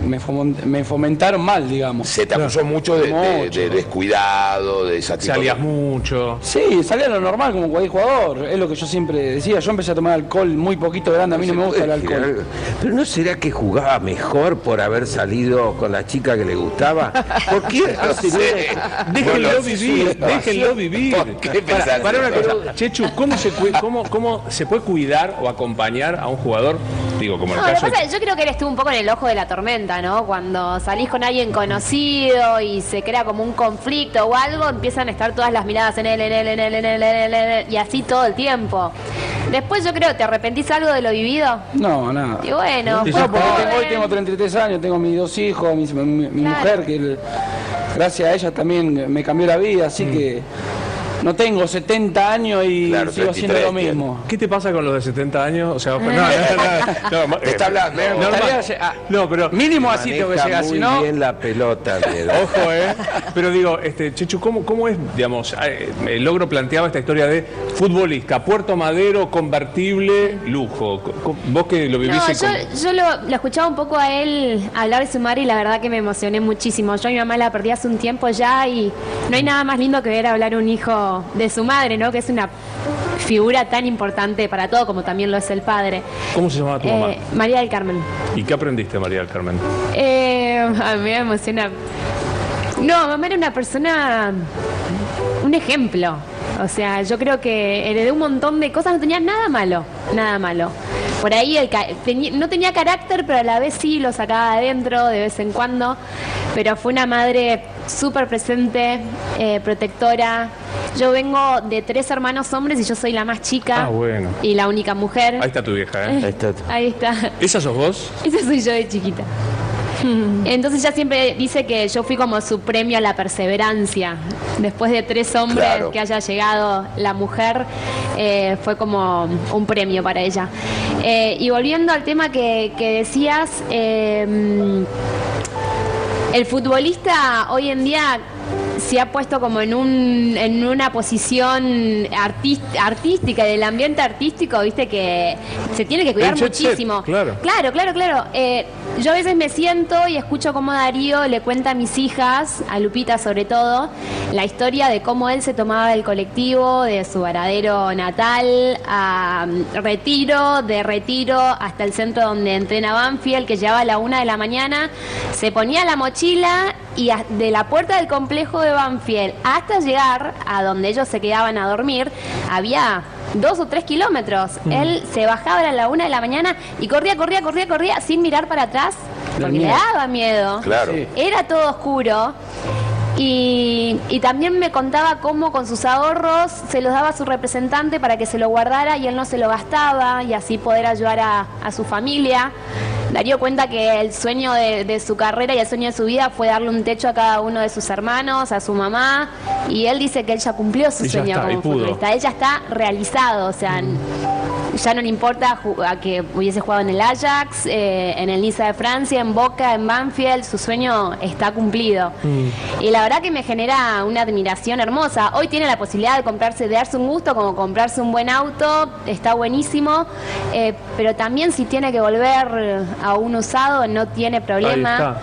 Me fomentaron mal, digamos. Se te acusó mucho de descuidado, de esa tipo Salías mucho. Sí, salía lo normal como cualquier jugador. Es lo que yo siempre decía. Yo empecé a tomar alcohol muy poquito grande. A mí no me gusta el alcohol. Pero ¿no será que jugaba mejor por haber salido con la chica que le gustaba? ¿Por qué? No sé. Déjenlo vivir, déjenlo vivir. ¿Por qué pensás Para una eso? cosa, Chechu, ¿cómo se puede cuidar o acompañar a un jugador? Digo, como en No, el lo que caso pasa es que yo creo que él estuvo un poco en el ojo de la tormenta, ¿no? Cuando salís con alguien conocido y se crea como un conflicto o algo, empiezan a estar todas las miradas en él, y así todo el tiempo. Después yo creo, ¿te arrepentís algo de lo vivido? No, nada. Y bueno, No, porque hoy tengo 33 años, tengo mis 2 hijos, mi mujer, que gracias a ella también me cambió la vida, así que no tengo 70 años y Claro, sigo haciendo 33 lo mismo. ¿Qué te pasa con los de 70 años? O sea, Te está hablando. No, pero Mínimo así tengo que Maneja llegar, muy si no... bien la pelota, Miedo. ojo, pero digo, Chechu, ¿cómo es, digamos, el Logro planteaba esta historia de futbolista, Puerto Madero, convertible, lujo? Vos que lo vivís no, yo lo escuchaba un poco a él hablar de su madre y la verdad que me emocioné muchísimo. Yo a mi mamá la perdí hace un tiempo ya y no hay nada más lindo que ver hablar un hijo de su madre, ¿no? Que es una figura tan importante para todo como también lo es el padre. ¿Cómo se llamaba tu mamá? María del Carmen. ¿Y qué aprendiste, María del Carmen? A mí me emociona. No, mamá era una persona, un ejemplo. O sea, yo creo que heredé un montón de cosas, no tenía nada malo, nada malo. Por ahí no tenía carácter, pero a la vez sí lo sacaba de adentro de vez en cuando. Pero fue una madre súper presente, protectora. Yo vengo de 3 hermanos hombres y yo soy la más chica. Ah, bueno. Y la única mujer. Ahí está tu vieja, ¿eh? Ahí está. Ahí está. ¿Esa sos vos? Esa soy yo de chiquita. Entonces ella siempre dice que yo fui como su premio a la perseverancia. Después de 3 hombres, Claro. que haya llegado la mujer, fue como un premio para ella. Y volviendo al tema que decías, el futbolista hoy en día se ha puesto como en una posición artística, del ambiente artístico, viste, que se tiene que cuidar El jet set, muchísimo. claro. Claro. Yo a veces me siento y escucho cómo Darío le cuenta a mis hijas, a Lupita sobre todo, la historia de cómo él se tomaba del colectivo, de su Varadero natal, a Retiro, de Retiro hasta el centro donde entrena Banfield, que llegaba a la 1 de la mañana, se ponía la mochila y de la puerta del complejo de Banfield hasta llegar a donde ellos se quedaban a dormir, había 2 o 3 kilómetros. Él se bajaba a la 1 de la mañana y corría sin mirar para atrás, porque le daba miedo. Claro. Sí. Era todo oscuro. Y también me contaba cómo con sus ahorros se los daba a su representante para que se lo guardara y él no se lo gastaba y así poder ayudar a su familia. Darío cuenta que el sueño de su carrera y el sueño de su vida fue darle un techo a cada uno de sus hermanos, a su mamá, y él dice que él ya cumplió su Y ya sueño está, y como pudo. futbolista. Él ya está realizado, o sea, ya no le importa a que hubiese jugado en el Ajax, en el Niza de Francia, en Boca, en Banfield, su sueño está cumplido. Y la verdad que me genera una admiración hermosa. Hoy tiene la posibilidad de darse un gusto, como comprarse un buen auto, está buenísimo, pero también si tiene que volver a un usado no tiene problema. Ahí está.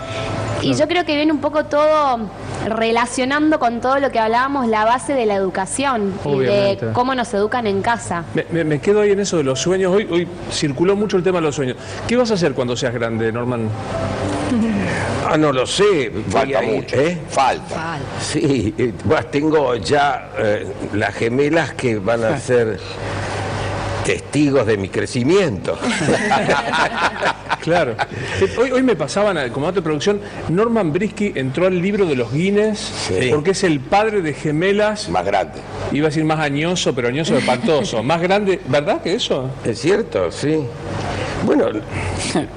Y yo creo que viene un poco todo relacionando con todo lo que hablábamos, la base de la educación y Obviamente. de cómo nos educan en casa. Me quedo ahí en eso de los sueños. Hoy circuló mucho el tema de los sueños. ¿Qué vas a hacer cuando seas grande, Norman? No lo sé. Falta Voy a ir, mucho. ¿eh? Falta. Sí, tengo ya las gemelas que van a ser testigos de mi crecimiento. Claro. Hoy me pasaban, como dato de producción, Norman Brisky entró al libro de los Guinness Sí. porque es el padre de gemelas, Más grande. iba a decir más añoso, pero añoso espantoso, más grande, ¿verdad que eso? ¿Es cierto? Sí. Bueno,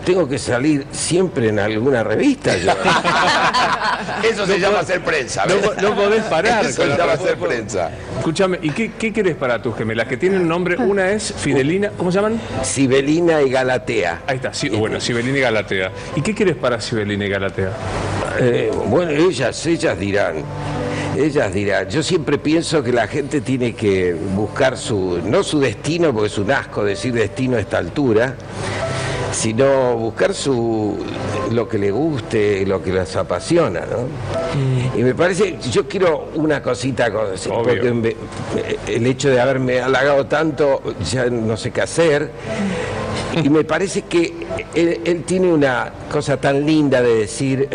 tengo que salir siempre en alguna revista. Yo. Eso se llama hacer prensa. ¿ves? No podés parar. Eso se llama hacer prensa. Escúchame, ¿y qué querés para tus gemelas? Que tienen un nombre, una es Fidelina, ¿cómo se llaman? Sibelina y Galatea. Ahí está, bueno, Sibelina y Galatea. ¿Y qué querés para Sibelina y Galatea? Bueno, ellas dirán. Ellas dirán, yo siempre pienso que la gente tiene que buscar no su destino, porque es un asco decir destino a esta altura, sino buscar lo que le guste, lo que les apasiona, ¿no? Y me parece, yo quiero una cosita, porque el hecho de haberme halagado tanto, ya no sé qué hacer, y me parece que él tiene una cosa tan linda de decir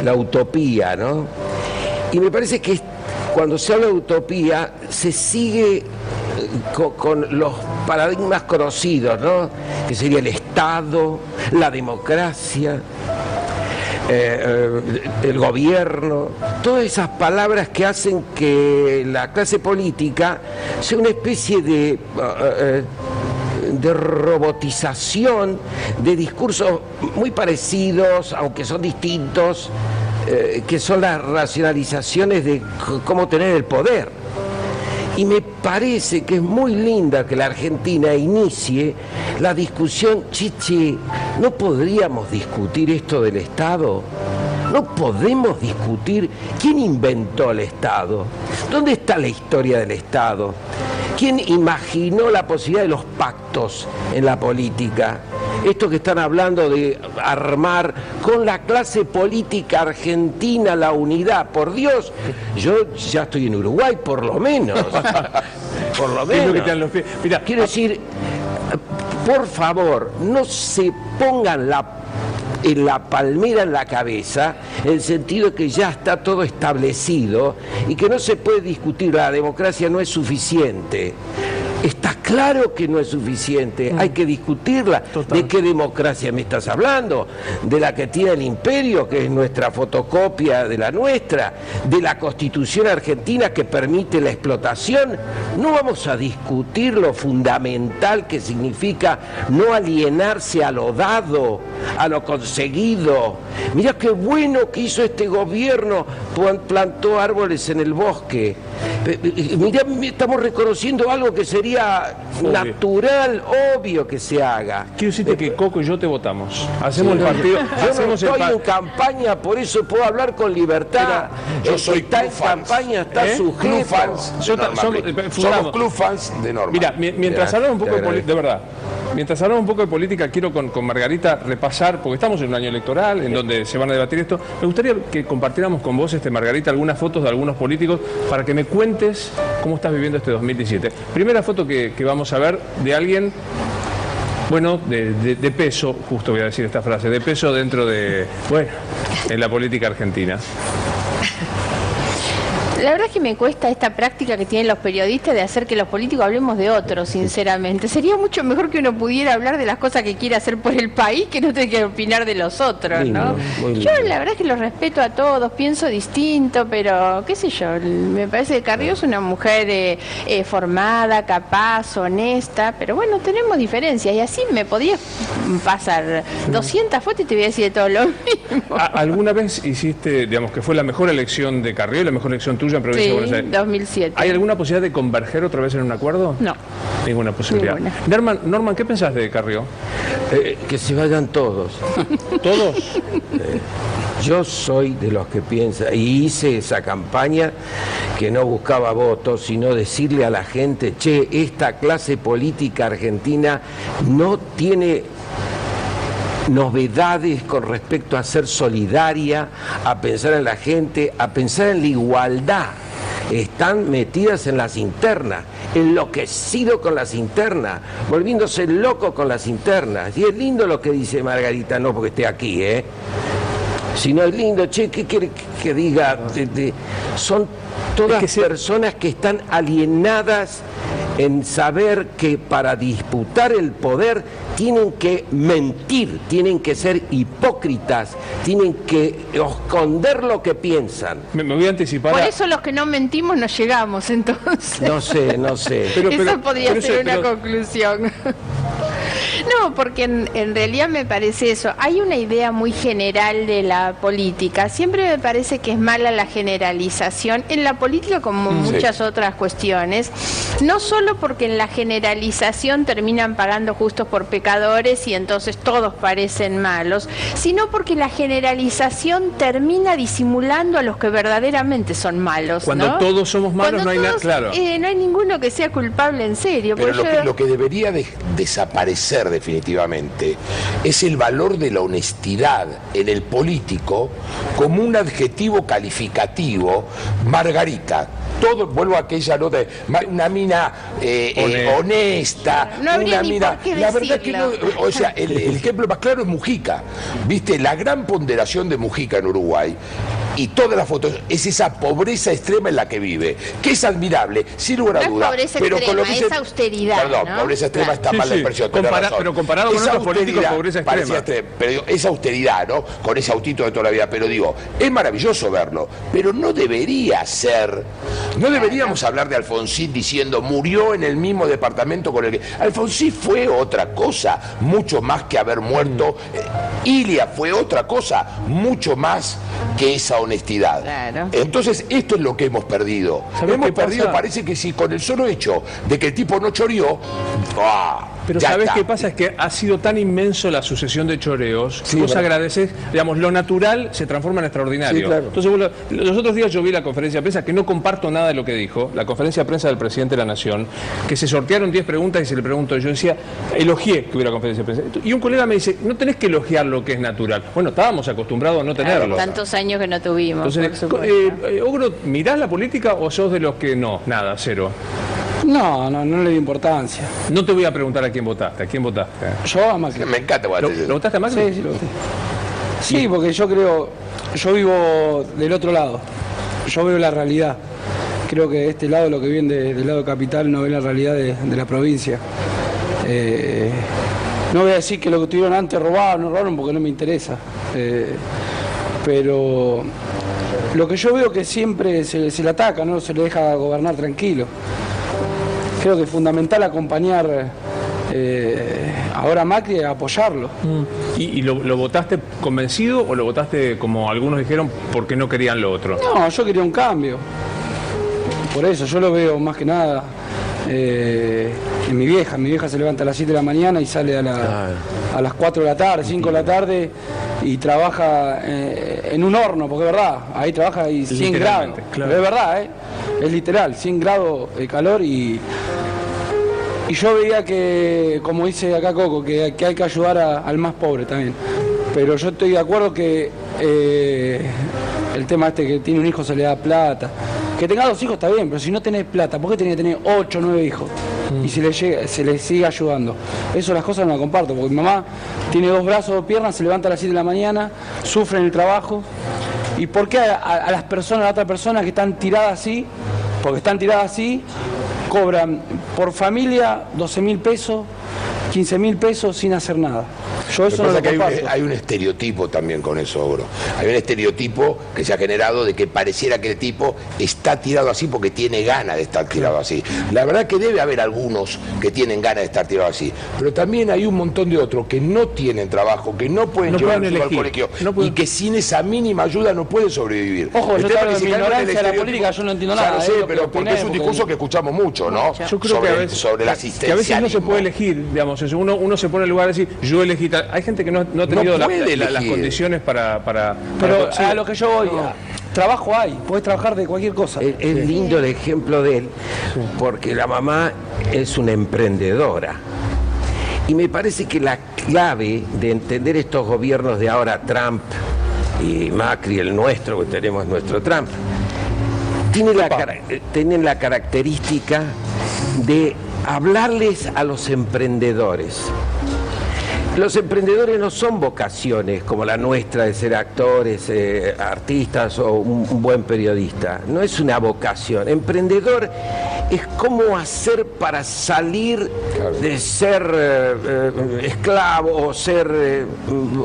la utopía, ¿no? Y me parece que cuando se habla de utopía, se sigue con los paradigmas conocidos, ¿no? Que sería el Estado, la democracia, el gobierno, todas esas palabras que hacen que la clase política sea una especie de robotización de discursos muy parecidos, aunque son distintos, que son las racionalizaciones de cómo tener el poder. Y me parece que es muy linda que la Argentina inicie la discusión, chichi, ¿no podríamos discutir esto del Estado? ¿No podemos discutir quién inventó el Estado? ¿Dónde está la historia del Estado? ¿Quién imaginó la posibilidad de los pactos en la política? Esto que están hablando de armar con la clase política argentina la unidad, por Dios, yo ya estoy en Uruguay, por lo menos. Por lo menos. Mira, quiero decir, por favor, no se pongan en la palmera en la cabeza, en el sentido de que ya está todo establecido y que no se puede discutir, la democracia no es suficiente. Está claro que no es suficiente, hay que discutirla. Total. ¿De qué democracia me estás hablando? ¿De la que tiene el imperio, que es nuestra fotocopia de la nuestra? ¿De la Constitución argentina que permite la explotación? No vamos a discutir lo fundamental que significa no alienarse a lo dado, a lo conseguido. Mirá qué bueno que hizo este gobierno, plantó árboles en el bosque. Mirá, estamos reconociendo algo que sería natural, obvio que se haga. Quiero decirte que Coco y yo te votamos. Hacemos el partido. Yo no estoy en campaña, por eso puedo hablar con libertad. Yo soy está en campaña, está sujeto. Somos club fans de Norma. Mira, mientras hablamos un poco de verdad. Mientras hablamos un poco de política, quiero con Margarita repasar, porque estamos en un año electoral, en donde se van a debatir esto. Me gustaría que compartiéramos con vos, Margarita, algunas fotos de algunos políticos para que me cuentes cómo estás viviendo este 2017. Primera foto que vamos a ver de alguien, bueno, de peso, justo voy a decir esta frase, de peso dentro de, bueno, en la política argentina. La verdad es que me cuesta esta práctica que tienen los periodistas de hacer que los políticos hablemos de otros, sinceramente. Sería mucho mejor que uno pudiera hablar de las cosas que quiere hacer por el país, que no tenga que opinar de los otros, ¿no? Yo la verdad es que los respeto a todos, pienso distinto, pero qué sé yo, me parece que Carrió es una mujer formada, capaz, honesta, pero bueno, tenemos diferencias y así me podías pasar 200 fotos y te voy a decir de todo lo mismo. ¿Alguna vez hiciste, digamos, que fue la mejor elección de Carrió y la mejor elección tuya en Provincia de Buenos Aires? 2007. ¿Hay alguna posibilidad de converger otra vez en un acuerdo? No. Ninguna posibilidad. Ninguna. Norman, ¿qué pensás de Carrió? Que se vayan todos. ¿Todos? Yo soy de los que piensa, y hice esa campaña que no buscaba votos, sino decirle a la gente, che, esta clase política argentina no tiene novedades con respecto a ser solidaria, a pensar en la gente, a pensar en la igualdad. Están metidas en las internas, enloquecido con las internas, volviéndose loco con las internas. Y es lindo lo que dice Margarita, no porque esté aquí, sino es lindo, che, ¿qué quiere que diga? Son todas personas que están alienadas en saber que para disputar el poder tienen que mentir, tienen que ser hipócritas, tienen que esconder lo que piensan. Me voy a anticipar. Por eso los que no mentimos no llegamos, entonces. No sé. Esa podría ser una conclusión. No, No, porque en realidad me parece eso. Hay una idea muy general de la política. Siempre me parece que es mala la generalización en la política como muchas otras cuestiones. No solo porque en la generalización terminan pagando justos por pecadores y entonces todos parecen malos, sino porque la generalización termina disimulando a los que verdaderamente son malos. Cuando ¿no? todos somos malos Cuando no hay nada, todos, claro. No hay ninguno que sea culpable en serio. Pero porque lo que debería desaparecer definitivamente es el valor de la honestidad en el político como un adjetivo calificativo. Margarita, todo, vuelvo a aquella nota, una mina honesta, No habría una ni mina. por qué La verdad que no, decirlo. o sea, el ejemplo más claro es Mujica. ¿Viste? La gran ponderación de Mujica en Uruguay y todas las fotos es esa pobreza extrema en la que vive, que es admirable, sin lugar a No es duda. pobreza Pero con lo extrema, que es austeridad, Perdón, ¿no? pobreza extrema Claro. está Sí, mal la sí. expresión, tenés razón. Pero comparado con Esa otros políticos, austeridad pobreza parecía extrema. pero digo, esa austeridad, ¿no? Con ese autito de toda la vida, pero digo, es maravilloso verlo, pero no debería ser, no deberíamos hablar de Alfonsín diciendo murió en el mismo departamento con el que... Alfonsín fue otra cosa, mucho más que haber muerto. Ilia fue otra cosa, mucho más que esa honestidad. Claro. Entonces, esto es lo que hemos perdido. ¿Sabés Hemos qué pasa? perdido, parece que si con el solo hecho de que el tipo no choreó, Pero ya ¿sabés está. qué pasa? Es que ha sido tan inmenso la sucesión de choreos, Sí, vos verdad. agradeces, digamos, lo natural se transforma en extraordinario. Sí, claro. Entonces, los otros días yo vi la conferencia de prensa, que no comparto nada de lo que dijo, la conferencia de prensa del presidente de la Nación, que se sortearon 10 preguntas y se le preguntó, yo decía, elogié que hubiera conferencia de prensa. Y un colega me dice, no tenés que elogiar lo que es natural. Bueno, estábamos acostumbrados a no tenerlo. Tantos años que no tuvimos. Entonces, por supuesto. Ogro, ¿mirás la política o sos de los que no? Nada, cero. No le doy importancia. No te voy a preguntar a quién votaste. ¿A quién votaste? Yo a Macri. Me encanta cuando ¿Lo, te- lo votaste a Macri? Sí, sí, lo voté. Sí, porque yo creo, yo vivo del otro lado, yo veo la realidad. Creo que de este lado, lo que viene del lado capital, no ve la realidad de la provincia. No voy a decir que lo que tuvieron antes robaron, no robaron, porque no me interesa. Pero lo que yo veo que siempre se le ataca, no se le deja gobernar tranquilo. Creo que es fundamental acompañar ahora a Macri y apoyarlo. ¿Y lo votaste convencido o lo votaste, como algunos dijeron, porque no querían lo otro? No, yo quería un cambio. Por eso, yo lo veo más que nada en mi vieja. Mi vieja se levanta a las 7 de la mañana y sale a las 4 de la tarde, 5 de la tarde y trabaja en un horno, porque es verdad, ahí trabaja y 100 grados. Claro. Pero es verdad, es literal, 100 grados de calor y yo veía que, como dice acá Coco, que hay que ayudar al más pobre también. Pero yo estoy de acuerdo que el tema este que tiene un hijo se le da plata. Que tenga 2 hijos está bien, pero si no tenés plata, ¿por qué tenés que tener 8 o 9 hijos? Y se le sigue ayudando. Eso las cosas no las comparto, porque mi mamá tiene 2 brazos, 2 piernas, se levanta a las 7 de la mañana, sufre en el trabajo. ¿Y por qué a las personas, a otras personas que están tiradas así, porque están tiradas así, cobran por familia 12.000 pesos, 15.000 pesos sin hacer nada? Yo eso no lo comparto. Hay un estereotipo también con eso, Ogro. Hay un estereotipo que se ha generado de que pareciera que el tipo está tirado así porque tiene ganas de estar tirado así. La verdad que debe haber algunos que tienen ganas de estar tirados así, pero también hay un montón de otros que no tienen trabajo, que no pueden No llevar pueden al elegir. colegio No pueden- y que sin esa mínima ayuda no pueden sobrevivir. Ojo, yo El tema te hablo es de que mi si caemos en el ignorancia de la estereotipo- política, yo no entiendo Ya nada, lo es sé, lo que pero porque opiné, es un porque- discurso que escuchamos mucho, ¿no? Yo creo sobre, que a veces, sobre el que a veces no se asistencialismo. puede elegir, digamos, eso. Uno se pone en lugar de decir, yo elegí tal. Hay gente que no ha tenido No puede las elegir. condiciones para Pero sí. a lo que yo voy, trabajo hay, podés trabajar de cualquier cosa. Es lindo el ejemplo de él, porque la mamá es una emprendedora. Y me parece que la clave de entender estos gobiernos de ahora, Trump y Macri, el nuestro, que tenemos nuestro Trump, tienen la característica de hablarles a los emprendedores. Los emprendedores no son vocaciones como la nuestra de ser actores, artistas o un buen periodista. No es una vocación. Emprendedor es cómo hacer para salir de ser esclavo o ser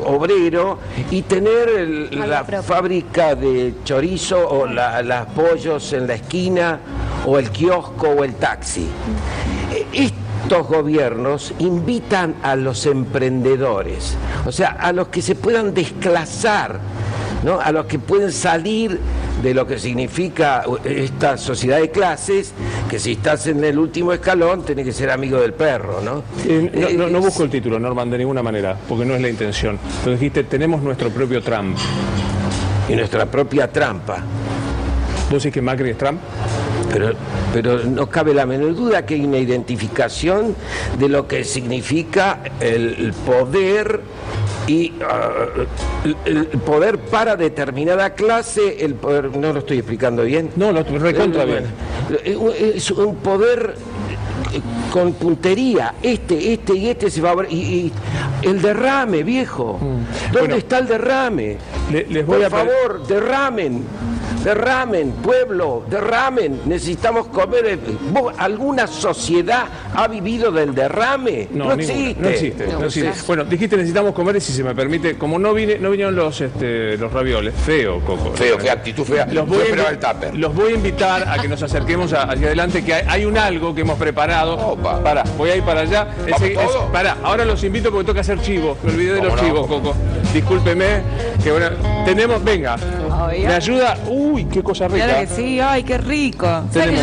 obrero y tener la fábrica de chorizo o las pollos en la esquina o el kiosco o el taxi. estos gobiernos invitan a los emprendedores, o sea, a los que se puedan desclasar, ¿no? A los que pueden salir de lo que significa esta sociedad de clases, que si estás en el último escalón tenés que ser amigo del perro, ¿no? No busco el título, Norman, de ninguna manera, porque no es la intención. Pero dijiste, tenemos nuestro propio Trump. Y nuestra propia trampa. ¿Vos decís que Macri es Trump? Pero no cabe la menor duda que hay una identificación de lo que significa el poder y el poder para determinada clase, el poder, no lo estoy explicando bien. No, lo recontra bien. Es un poder con puntería, este se va a ver, y el derrame, viejo. ¿Dónde Bueno, está el derrame? Les voy Por favor, derramen, pueblo, derramen, necesitamos comer. ¿Alguna sociedad ha vivido del derrame? No existe. No existe. Bueno, dijiste necesitamos comer, y si se me permite, como no vinieron los ravioles, feo, Coco. Fea actitud, fea. Los voy a invitar a que nos acerquemos hacia adelante, que hay un algo que hemos preparado. Opa. Pará, voy a ir para allá. ¿Vamos todos? Ahora los invito porque toca hacer chivo. Me olvidé de los ¿Cómo no? chivos, Coco. Discúlpeme. Que bueno, tenemos, venga. Obvio. ¿Me ayuda? Uy, qué cosa rica. Claro que sí, ay, qué rico. Tenemos-